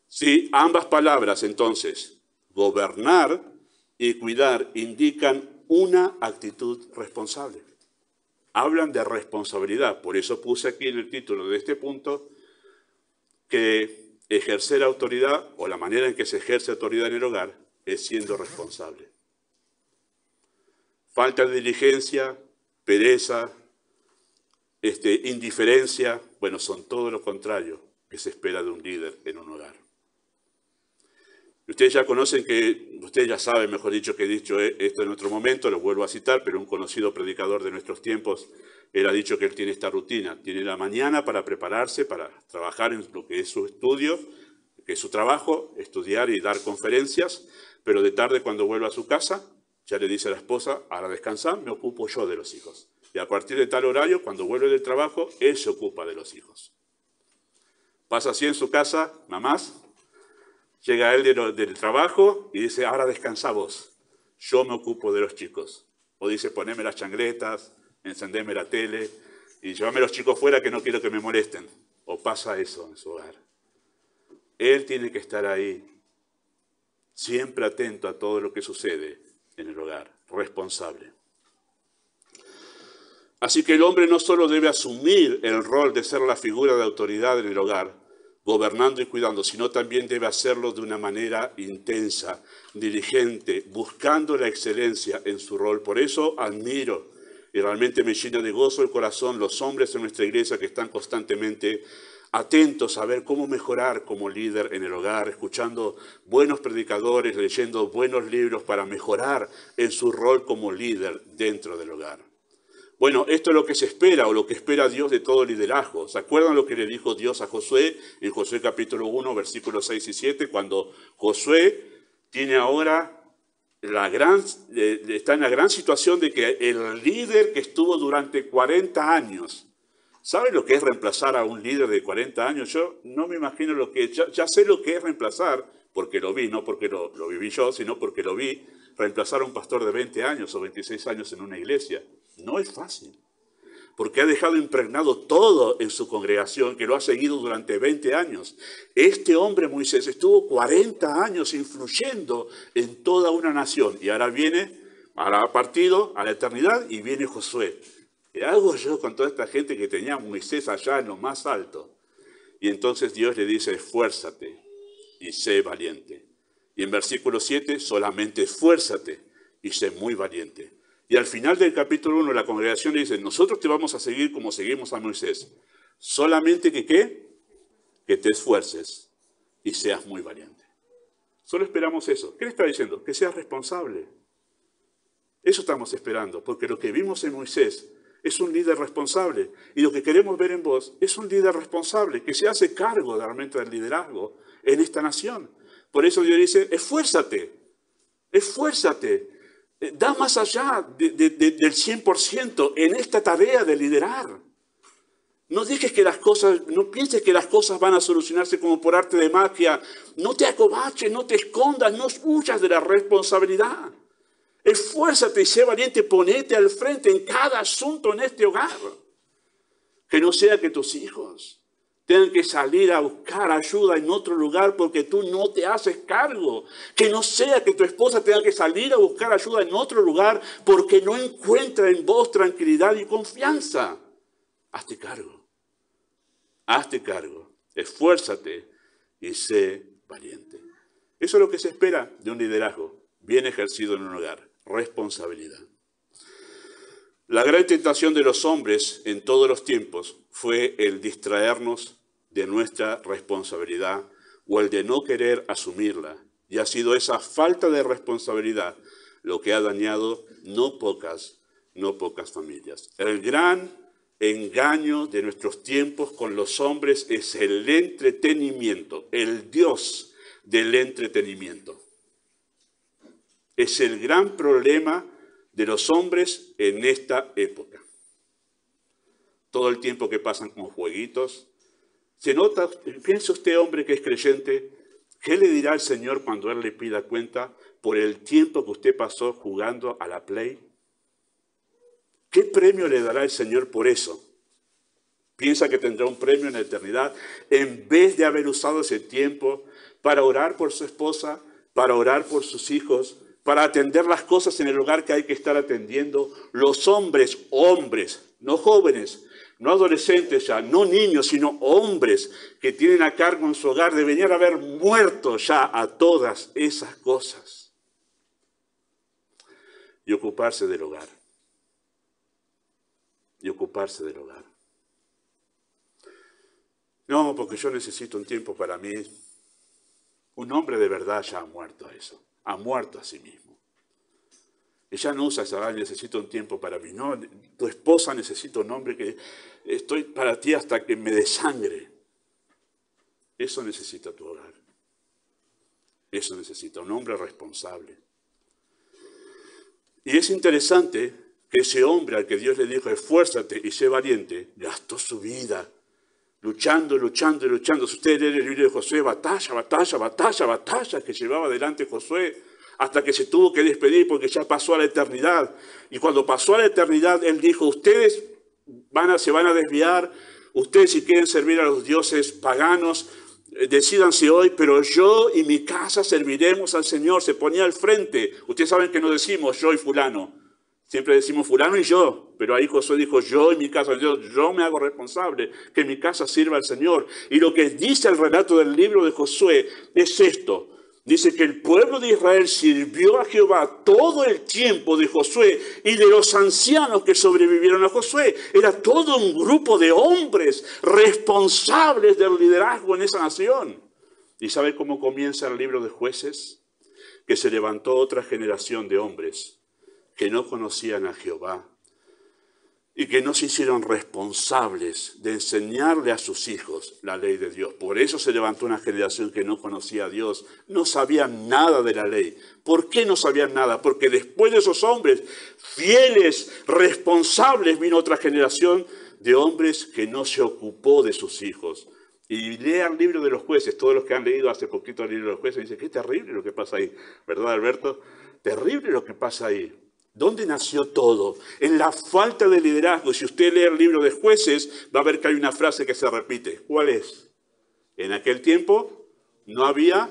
Sí, ambas palabras, entonces, gobernar y cuidar, indican una actitud responsable. Hablan de responsabilidad. Por eso puse aquí en el título de este punto que ejercer autoridad, o la manera en que se ejerce autoridad en el hogar, es siendo responsable. Falta de diligencia, pereza, indiferencia, bueno, son todo lo contrario que se espera de un líder en un hogar. Ustedes ya conocen ustedes ya saben, mejor dicho, que he dicho esto en otro momento, lo vuelvo a citar, pero un conocido predicador de nuestros tiempos, él ha dicho que él tiene esta rutina. Tiene la mañana para prepararse, para trabajar en lo que es su estudio, que es su trabajo, estudiar y dar conferencias, pero de tarde cuando vuelve a su casa, ya le dice a la esposa, ahora descansar, me ocupo yo de los hijos. Y a partir de tal horario, cuando vuelve del trabajo, él se ocupa de los hijos. Pasa así en su casa, mamás. Llega él del trabajo y dice, ahora descansa vos, yo me ocupo de los chicos. O dice, poneme las chancletas, encendeme la tele y llévame a los chicos fuera que no quiero que me molesten. O pasa eso en su hogar. Él tiene que estar ahí, siempre atento a todo lo que sucede en el hogar, responsable. Así que el hombre no solo debe asumir el rol de ser la figura de autoridad en el hogar, gobernando y cuidando, sino también debe hacerlo de una manera intensa, diligente, buscando la excelencia en su rol. Por eso admiro y realmente me llena de gozo el corazón los hombres en nuestra iglesia que están constantemente atentos a ver cómo mejorar como líder en el hogar, escuchando buenos predicadores, leyendo buenos libros para mejorar en su rol como líder dentro del hogar. Bueno, esto es lo que se espera o lo que espera Dios de todo liderazgo. ¿Se acuerdan lo que le dijo Dios a Josué en Josué capítulo 1, versículos 6 y 7? Cuando Josué tiene ahora está en la gran situación de que el líder que estuvo durante 40 años, ¿sabe lo que es reemplazar a un líder de 40 años? Yo no me imagino lo que es, ya sé lo que es reemplazar, porque lo vi, no porque lo viví yo, sino porque lo vi, reemplazar a un pastor de 20 años o 26 años en una iglesia. No es fácil, porque ha dejado impregnado todo en su congregación, que lo ha seguido durante 20 años. Este hombre, Moisés, estuvo 40 años influyendo en toda una nación, y ahora ha partido a la eternidad y viene Josué. ¿Qué hago yo con toda esta gente que tenía a Moisés allá en lo más alto? Y entonces Dios le dice, esfuérzate y sé valiente. Y en versículo 7, solamente esfuérzate y sé muy valiente. Y al final del capítulo 1, la congregación le dice, nosotros te vamos a seguir como seguimos a Moisés. Solamente que, ¿qué? Que te esfuerces y seas muy valiente. Solo esperamos eso. ¿Qué le está diciendo? Que seas responsable. Eso estamos esperando, porque lo que vimos en Moisés es un líder responsable. Y lo que queremos ver en vos es un líder responsable, que se hace cargo realmente del liderazgo en esta nación. Por eso Dios dice, esfuérzate, esfuérzate. Da más allá del 100% en esta tarea de liderar. No pienses que las cosas van a solucionarse como por arte de magia. No te acobaches, no te escondas, no huyas de la responsabilidad. Esfuérzate y sé valiente, ponete al frente en cada asunto en este hogar. Que no sea que tus hijos tengan que salir a buscar ayuda en otro lugar porque tú no te haces cargo. Que no sea que tu esposa tenga que salir a buscar ayuda en otro lugar porque no encuentra en vos tranquilidad y confianza. Hazte cargo. Hazte cargo. Esfuérzate y sé valiente. Eso es lo que se espera de un liderazgo bien ejercido en un hogar. Responsabilidad. La gran tentación de los hombres en todos los tiempos fue el distraernos de nuestra responsabilidad o el de no querer asumirla. Y ha sido esa falta de responsabilidad lo que ha dañado no pocas familias. El gran engaño de nuestros tiempos con los hombres es el entretenimiento, el Dios del entretenimiento. Es el gran problema de los hombres en esta época. Todo el tiempo que pasan con jueguitos. Se nota, piensa usted, hombre que es creyente, ¿qué le dirá el Señor cuando Él le pida cuenta por el tiempo que usted pasó jugando a la Play? ¿Qué premio le dará el Señor por eso? Piensa que tendrá un premio en la eternidad en vez de haber usado ese tiempo para orar por su esposa, para orar por sus hijos, para atender las cosas en el hogar que hay que estar atendiendo. Los hombres, no jóvenes, no adolescentes ya, no niños, sino hombres que tienen a cargo en su hogar, deberían haber muerto ya a todas esas cosas y ocuparse del hogar. Y ocuparse del hogar. No, porque yo necesito un tiempo para mí. Un hombre de verdad ya ha muerto a eso. Ha muerto a sí mismo. Y ya no usa esa, necesito un tiempo para mí. No, tu esposa necesita un hombre que estoy para ti hasta que me desangre. Eso necesita tu hogar. Eso necesita un hombre responsable. Y es interesante que ese hombre al que Dios le dijo, esfuérzate y sé valiente, gastó su vida luchando. Si usted lee el libro de Josué, batalla que llevaba adelante Josué, hasta que se tuvo que despedir porque ya pasó a la eternidad. Y cuando pasó a la eternidad, él dijo, ustedes se van a desviar, ustedes si quieren servir a los dioses paganos, decídanse hoy, pero yo y mi casa serviremos al Señor. Se ponía al frente. Ustedes saben que no decimos yo y fulano. Siempre decimos fulano y yo, pero ahí Josué dijo yo y mi casa, yo me hago responsable, que mi casa sirva al Señor. Y lo que dice el relato del libro de Josué es esto. Dice que el pueblo de Israel sirvió a Jehová todo el tiempo de Josué y de los ancianos que sobrevivieron a Josué. Era todo un grupo de hombres responsables del liderazgo en esa nación. ¿Y sabe cómo comienza el libro de Jueces? Que se levantó otra generación de hombres que no conocían a Jehová y que no se hicieron responsables de enseñarle a sus hijos la ley de Dios. Por eso se levantó una generación que no conocía a Dios, no sabían nada de la ley. ¿Por qué no sabían nada? Porque después de esos hombres fieles, responsables, vino otra generación de hombres que no se ocupó de sus hijos. Y lean el libro de los Jueces, todos los que han leído hace poquito el libro de los Jueces, dicen, qué terrible lo que pasa ahí, ¿verdad, Alberto? Terrible lo que pasa ahí. ¿Dónde nació todo? En la falta de liderazgo. Si usted lee el libro de Jueces, va a ver que hay una frase que se repite. ¿Cuál es? En aquel tiempo no había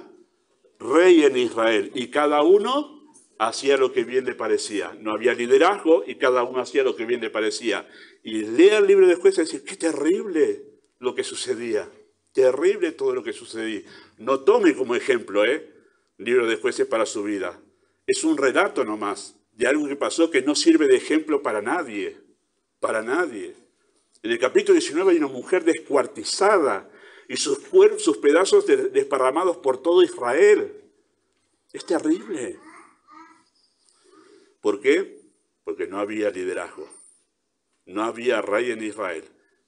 rey en Israel y cada uno hacía lo que bien le parecía. No había liderazgo y cada uno hacía lo que bien le parecía. Y lea el libro de Jueces y dice, qué terrible lo que sucedía. Terrible todo lo que sucedía. No tome como ejemplo, el libro de Jueces para su vida. Es un relato nomás de algo que pasó que no sirve de ejemplo para nadie. Para nadie. En el capítulo 19 hay una mujer descuartizada y sus pedazos desparramados por todo Israel. Es terrible. ¿Por qué? Porque no había liderazgo. No había rey en Israel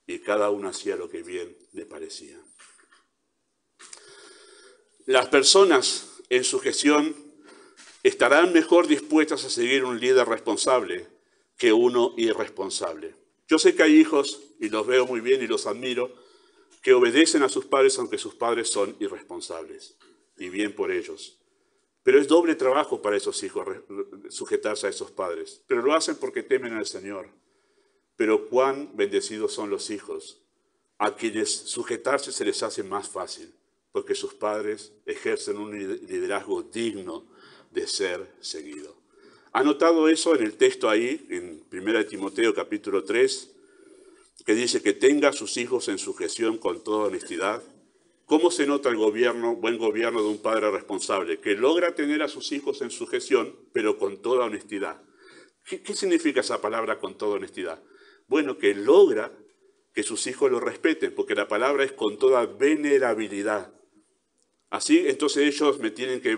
y cada uno hacía lo que bien le parecía. Las personas en sujeción estarán mejor dispuestas a seguir un líder responsable que uno irresponsable. Yo sé que hay hijos, y los veo muy bien y los admiro, que obedecen a sus padres aunque sus padres son irresponsables. Y bien por ellos. Pero es doble trabajo para esos hijos sujetarse a esos padres. Pero lo hacen porque temen al Señor. Pero cuán bendecidos son los hijos a quienes sujetarse se les hace más fácil, porque sus padres ejercen un liderazgo digno de ser seguido. ¿Ha notado eso en el texto ahí, en 1 Timoteo capítulo 3, que dice que tenga a sus hijos en sujeción con toda honestidad? ¿Cómo se nota el buen gobierno de un padre responsable? Que logra tener a sus hijos en sujeción, pero con toda honestidad. ¿Qué significa esa palabra con toda honestidad? Bueno, que logra que sus hijos lo respeten, porque la palabra es con toda venerabilidad. Así, entonces ellos me tienen que,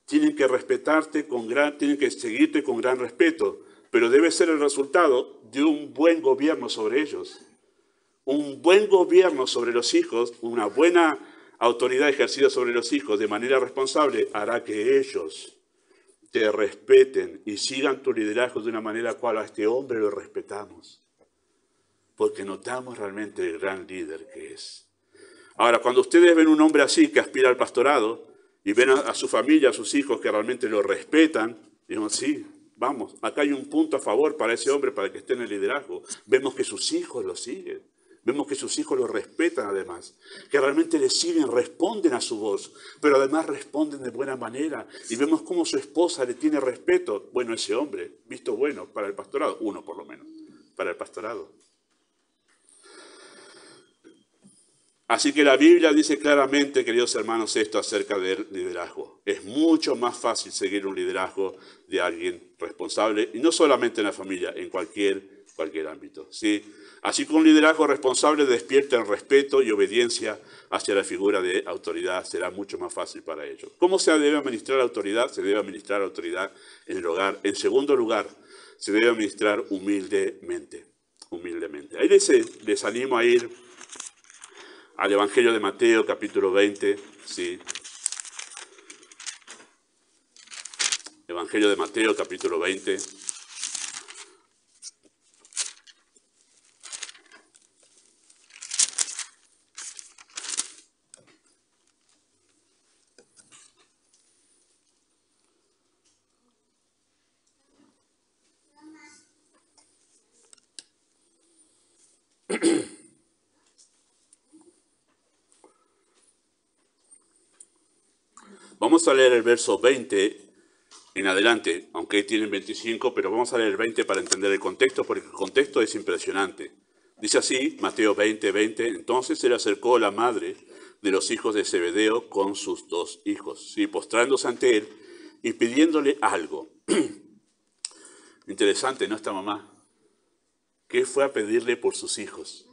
tienen que respetarte, tienen que seguirte con gran respeto, pero debe ser el resultado de un buen gobierno sobre ellos. Un buen gobierno sobre los hijos, una buena autoridad ejercida sobre los hijos de manera responsable hará que ellos te respeten y sigan tu liderazgo de una manera cual a este hombre lo respetamos, porque notamos realmente el gran líder que es. Ahora, cuando ustedes ven un hombre así que aspira al pastorado y ven a su familia, a sus hijos que realmente lo respetan, digan, sí, vamos, acá hay un punto a favor para ese hombre, para que esté en el liderazgo. Vemos que sus hijos lo siguen. Vemos que sus hijos lo respetan además, que realmente le siguen, responden a su voz, pero además responden de buena manera. Y vemos cómo su esposa le tiene respeto. Bueno, ese hombre, visto bueno para el pastorado, uno por lo menos, para el pastorado. Así que la Biblia dice claramente, queridos hermanos, esto acerca del liderazgo. Es mucho más fácil seguir un liderazgo de alguien responsable, y no solamente en la familia, en cualquier ámbito, ¿sí? Así que un liderazgo responsable despierta el respeto y obediencia hacia la figura de autoridad. Será mucho más fácil para ellos. ¿Cómo se debe administrar la autoridad? Se debe administrar la autoridad en el hogar. En segundo lugar, se debe administrar humildemente. Humildemente. Ahí les animo a ir al Evangelio de Mateo, capítulo 20, ¿sí? Evangelio de Mateo, capítulo 20. Vamos a leer el verso 20 en adelante, aunque tienen 25, pero vamos a leer el 20 para entender el contexto, porque el contexto es impresionante. Dice así, Mateo 20, 20, entonces se le acercó la madre de los hijos de Zebedeo con sus dos hijos, ¿sí? Postrándose ante él y pidiéndole algo. Interesante, ¿no? Esta mamá, ¿qué fue a pedirle por sus hijos?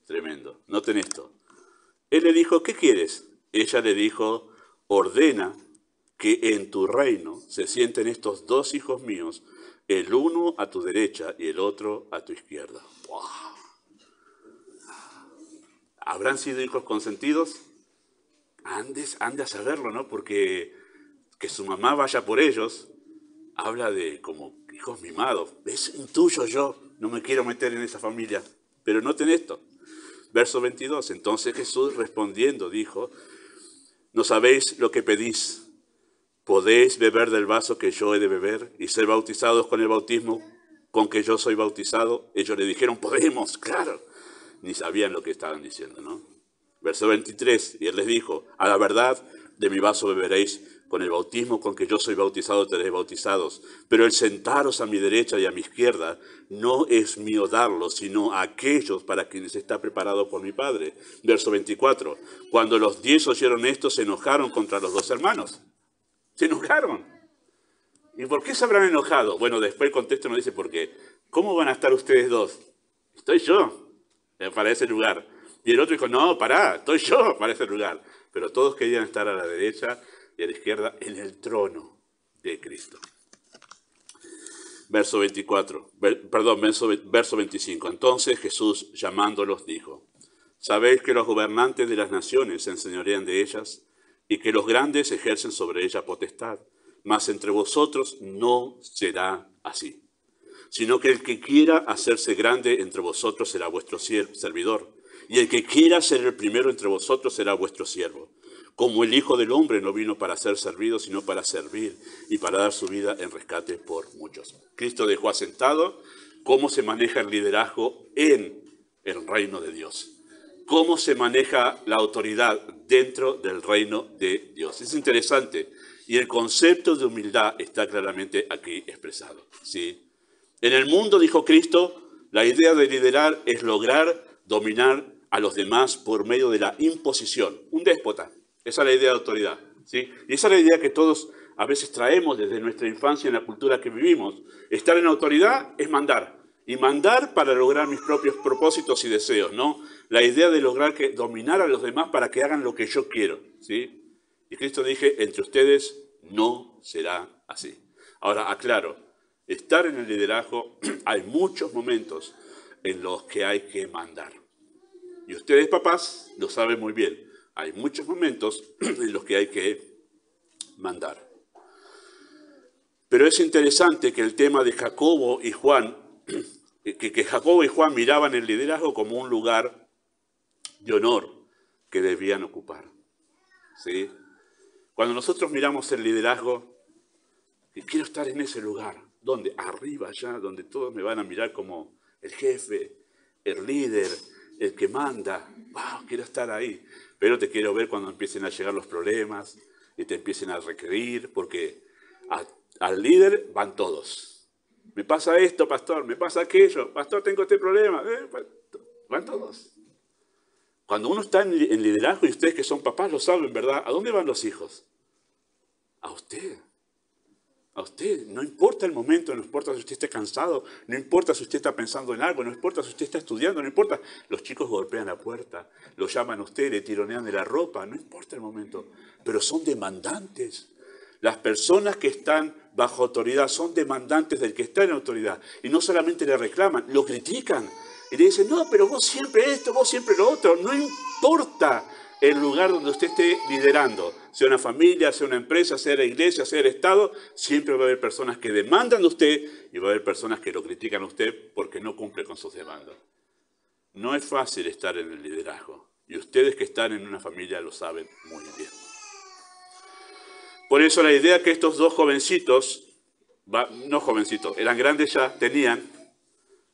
Tremendo. Noten esto. Él le dijo, ¿qué quieres? Ella le dijo, ordena que en tu reino se sienten estos dos hijos míos, el uno a tu derecha y el otro a tu izquierda. ¡Wow! ¿Habrán sido hijos consentidos? Han de saberlo, ¿no? Porque que su mamá vaya por ellos habla de como hijos mimados. Es intuyo yo, no me quiero meter en esa familia. Pero noten esto. Verso 22. Entonces Jesús respondiendo dijo, no sabéis lo que pedís. ¿Podéis beber del vaso que yo he de beber y ser bautizados con el bautismo con que yo soy bautizado? Ellos le dijeron, podemos, claro. Ni sabían lo que estaban diciendo, ¿no? Verso 23, y él les dijo, a la verdad, de mi vaso beberéis, con el bautismo con que yo soy bautizado tenéis bautizados, pero el sentaros a mi derecha y a mi izquierda no es mío darlo, sino a aquellos para quienes está preparado por mi Padre. Verso 24, cuando los 10 oyeron esto, se enojaron contra los dos hermanos. Se enojaron. ¿Y por qué se habrán enojado? Bueno, después el contexto nos dice por qué. ¿Cómo van a estar ustedes dos? Estoy yo para ese lugar. Y el otro dijo, no, pará, estoy yo para ese lugar. Pero todos querían estar a la derecha y a la izquierda en el trono de Cristo. Verso 24, verso 25. Entonces Jesús, llamándolos, dijo, ¿sabéis que los gobernantes de las naciones se enseñorean de ellas y que los grandes ejercen sobre ella potestad? Mas entre vosotros no será así, sino que el que quiera hacerse grande entre vosotros será vuestro servidor, y el que quiera ser el primero entre vosotros será vuestro siervo. Como el Hijo del Hombre no vino para ser servido, sino para servir y para dar su vida en rescate por muchos. Cristo dejó asentado cómo se maneja el liderazgo en el reino de Dios. Cómo se maneja la autoridad dentro del reino de Dios. Es interesante. Y el concepto de humildad está claramente aquí expresado, ¿sí? En el mundo, dijo Cristo, la idea de liderar es lograr dominar a los demás por medio de la imposición. Un déspota. Esa es la idea de autoridad, ¿sí? Y esa es la idea que todos a veces traemos desde nuestra infancia en la cultura que vivimos. Estar en autoridad es mandar. Y mandar para lograr mis propios propósitos y deseos, ¿no? La idea de lograr dominar a los demás para que hagan lo que yo quiero, ¿sí? Y Cristo dije, entre ustedes no será así. Ahora, aclaro, estar en el liderazgo, hay muchos momentos en los que hay que mandar. Y ustedes, papás, lo saben muy bien. Hay muchos momentos en los que hay que mandar. Pero es interesante que el tema de Jacobo y Juan, que Jacobo y Juan miraban el liderazgo como un lugar de honor que debían ocupar. ¿Sí? Cuando nosotros miramos el liderazgo, quiero estar en ese lugar. ¿Dónde? Arriba, allá, donde todos me van a mirar como el jefe, el líder, el que manda. ¡Wow! Quiero estar ahí. Pero te quiero ver cuando empiecen a llegar los problemas y te empiecen a requerir, porque al líder van todos. Me pasa esto, pastor, me pasa aquello, pastor, tengo este problema. Van todos. Cuando uno está en liderazgo, y ustedes que son papás lo saben, ¿verdad? ¿A dónde van los hijos? A usted. A usted. No importa el momento, no importa si usted está cansado, no importa si usted está pensando en algo, no importa si usted está estudiando, no importa. Los chicos golpean la puerta, lo llaman a usted, le tironean de la ropa, no importa el momento. Pero son demandantes. Las personas que están bajo autoridad son demandantes del que está en autoridad. Y no solamente le reclaman, lo critican. Y le dicen, no, pero vos siempre esto, vos siempre lo otro. No importa el lugar donde usted esté liderando. Sea una familia, sea una empresa, sea la iglesia, sea el Estado. Siempre va a haber personas que demandan de usted y va a haber personas que lo critican a usted porque no cumple con sus demandas. No es fácil estar en el liderazgo. Y ustedes que están en una familia lo saben muy bien. Por eso la idea que estos dos jovencitos, no jovencitos, eran grandes ya, tenían,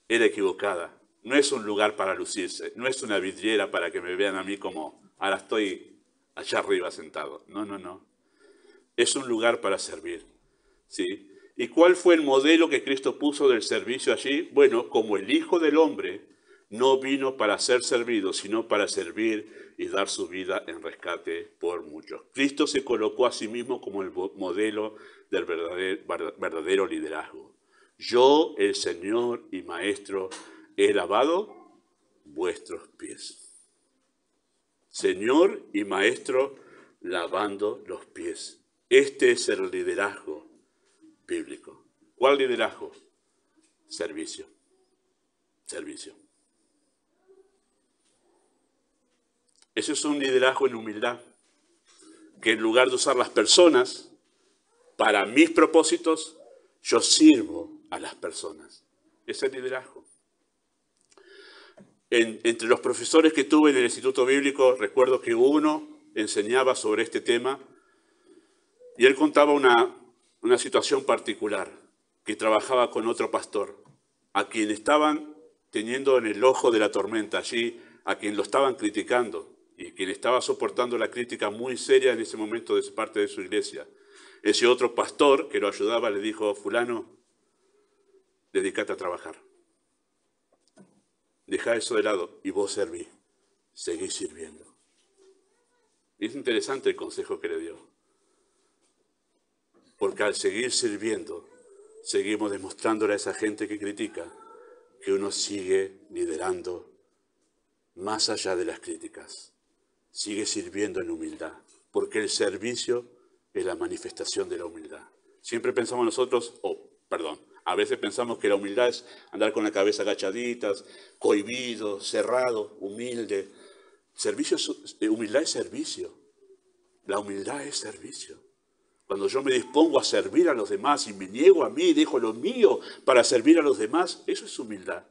era equivocada. No es un lugar para lucirse, no es una vidriera para que me vean a mí como, ahora estoy allá arriba sentado. No, no, no. Es un lugar para servir. ¿Sí? ¿Y cuál fue el modelo que Cristo puso del servicio allí? Bueno, como el Hijo del Hombre no vino para ser servido, sino para servir y dar su vida en rescate por muchos. Cristo se colocó a sí mismo como el modelo del verdadero liderazgo. Yo, el Señor y Maestro, he lavado vuestros pies. Señor y Maestro, lavando los pies. Este es el liderazgo bíblico. ¿Cuál liderazgo? Servicio. Servicio. Eso es un liderazgo en humildad, que en lugar de usar las personas para mis propósitos, yo sirvo a las personas. Ese es el liderazgo. Entre los profesores que tuve en el Instituto Bíblico, recuerdo que uno enseñaba sobre este tema y él contaba una situación particular, que trabajaba con otro pastor, a quien estaban teniendo en el ojo de la tormenta allí, a quien lo estaban criticando y quien estaba soportando la crítica muy seria en ese momento de parte de su iglesia. Ese otro pastor que lo ayudaba le dijo, fulano, dedícate a trabajar. Deja eso de lado y vos serví, seguí sirviendo. Y es interesante el consejo que le dio. Porque al seguir sirviendo, seguimos demostrándole a esa gente que critica que uno sigue liderando más allá de las críticas. Sigue sirviendo en humildad, porque el servicio es la manifestación de la humildad. Siempre pensamos nosotros, a veces pensamos que la humildad es andar con la cabeza agachadita, cohibido, cerrado, humilde. Humildad es servicio. La humildad es servicio. Cuando yo me dispongo a servir a los demás y me niego a mí, dejo lo mío para servir a los demás, eso es humildad.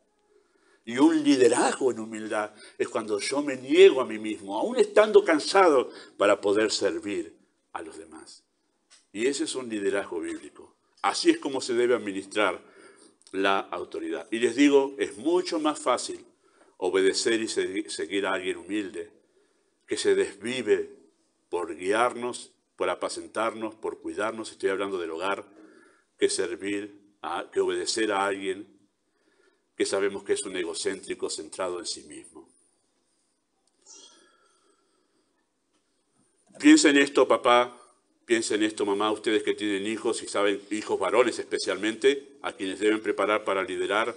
Y un liderazgo en humildad es cuando yo me niego a mí mismo, aún estando cansado, para poder servir a los demás. Y ese es un liderazgo bíblico. Así es como se debe administrar la autoridad. Y les digo, es mucho más fácil obedecer y seguir a alguien humilde, que se desvive por guiarnos, por apacentarnos, por cuidarnos, estoy hablando del hogar, que obedecer a alguien que sabemos que es un egocéntrico centrado en sí mismo. Piensa en esto, papá, piensa en esto, mamá, ustedes que tienen hijos y saben, hijos varones especialmente, a quienes deben preparar para liderar,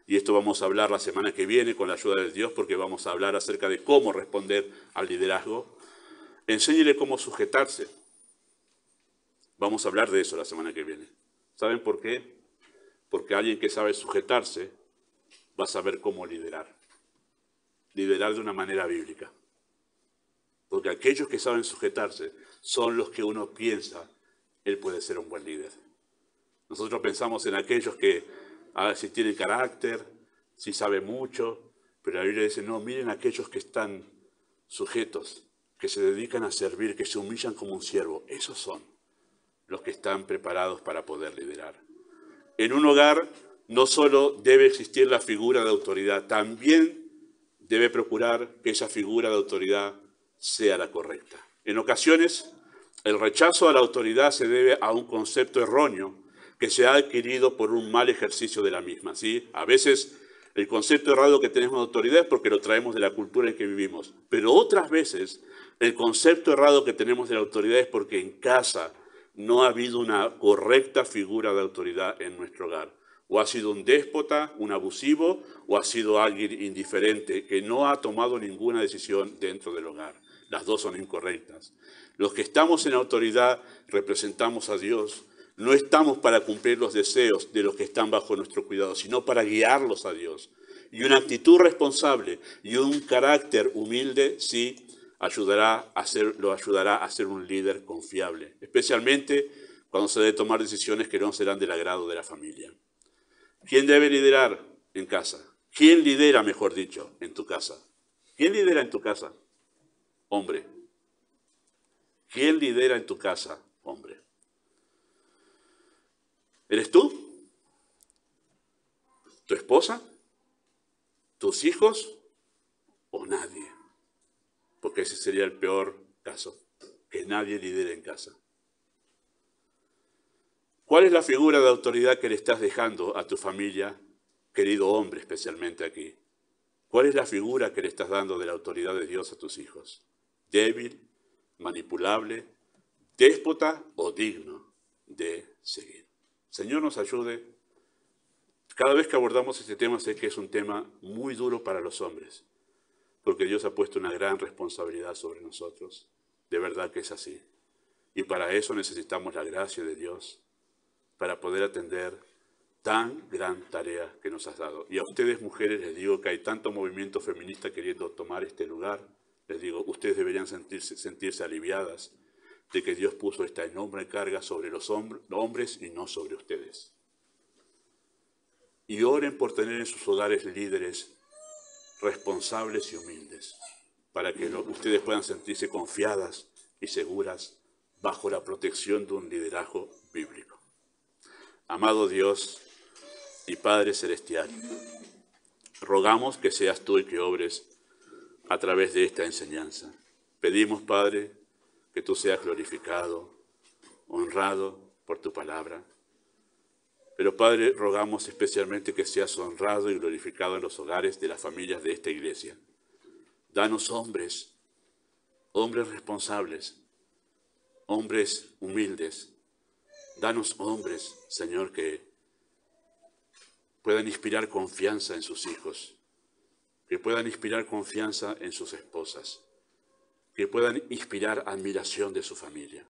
y esto vamos a hablar la semana que viene con la ayuda de Dios, porque vamos a hablar acerca de cómo responder al liderazgo. Enséñele cómo sujetarse. Vamos a hablar de eso la semana que viene. ¿Saben por qué? Porque alguien que sabe sujetarse va a saber cómo liderar. Liderar de una manera bíblica. Porque aquellos que saben sujetarse son los que uno piensa, él puede ser un buen líder. Nosotros pensamos en aquellos que, si tienen carácter, si saben mucho, pero la Biblia dice, no, miren aquellos que están sujetos, que se dedican a servir, que se humillan como un siervo. Esos son los que están preparados para poder liderar. En un hogar no solo debe existir la figura de autoridad, también debe procurar que esa figura de autoridad sea la correcta. En ocasiones, el rechazo a la autoridad se debe a un concepto erróneo que se ha adquirido por un mal ejercicio de la misma, ¿sí? A veces el concepto errado que tenemos de autoridad es porque lo traemos de la cultura en que vivimos, pero otras veces el concepto errado que tenemos de la autoridad es porque en casa no ha habido una correcta figura de autoridad en nuestro hogar. O ha sido un déspota, un abusivo, o ha sido alguien indiferente que no ha tomado ninguna decisión dentro del hogar. Las dos son incorrectas. Los que estamos en autoridad representamos a Dios. No estamos para cumplir los deseos de los que están bajo nuestro cuidado, sino para guiarlos a Dios. Y una actitud responsable y un carácter humilde, sí, lo ayudará a ser un líder confiable, especialmente cuando se debe tomar decisiones que no serán del agrado de la familia. ¿Quién debe liderar en casa? ¿Quién lidera, mejor dicho, en tu casa? ¿Quién lidera en tu casa? Hombre. ¿Quién lidera en tu casa? Hombre. ¿Eres tú? ¿Tu esposa? ¿Tus hijos? ¿O nadie? Porque ese sería el peor caso, que nadie lidere en casa. ¿Cuál es la figura de autoridad que le estás dejando a tu familia, querido hombre, especialmente aquí? ¿Cuál es la figura que le estás dando de la autoridad de Dios a tus hijos? ¿Débil, manipulable, déspota o digno de seguir? Señor, nos ayude. Cada vez que abordamos este tema sé que es un tema muy duro para los hombres, porque Dios ha puesto una gran responsabilidad sobre nosotros. De verdad que es así. Y para eso necesitamos la gracia de Dios, para poder atender tan gran tarea que nos has dado. Y a ustedes, mujeres, les digo que hay tanto movimiento feminista queriendo tomar este lugar. Les digo, ustedes deberían sentirse aliviadas de que Dios puso esta enorme carga sobre los hombres y no sobre ustedes. Y oren por tener en sus hogares líderes responsables y humildes, para que ustedes puedan sentirse confiadas y seguras bajo la protección de un liderazgo bíblico. Amado Dios y Padre Celestial, rogamos que seas tú el que obres a través de esta enseñanza. Pedimos, Padre, que tú seas glorificado, honrado por tu palabra. Pero, Padre, rogamos especialmente que seas honrado y glorificado en los hogares de las familias de esta iglesia. Danos hombres responsables, hombres humildes. Danos hombres, Señor, que puedan inspirar confianza en sus hijos, que puedan inspirar confianza en sus esposas, que puedan inspirar admiración de su familia.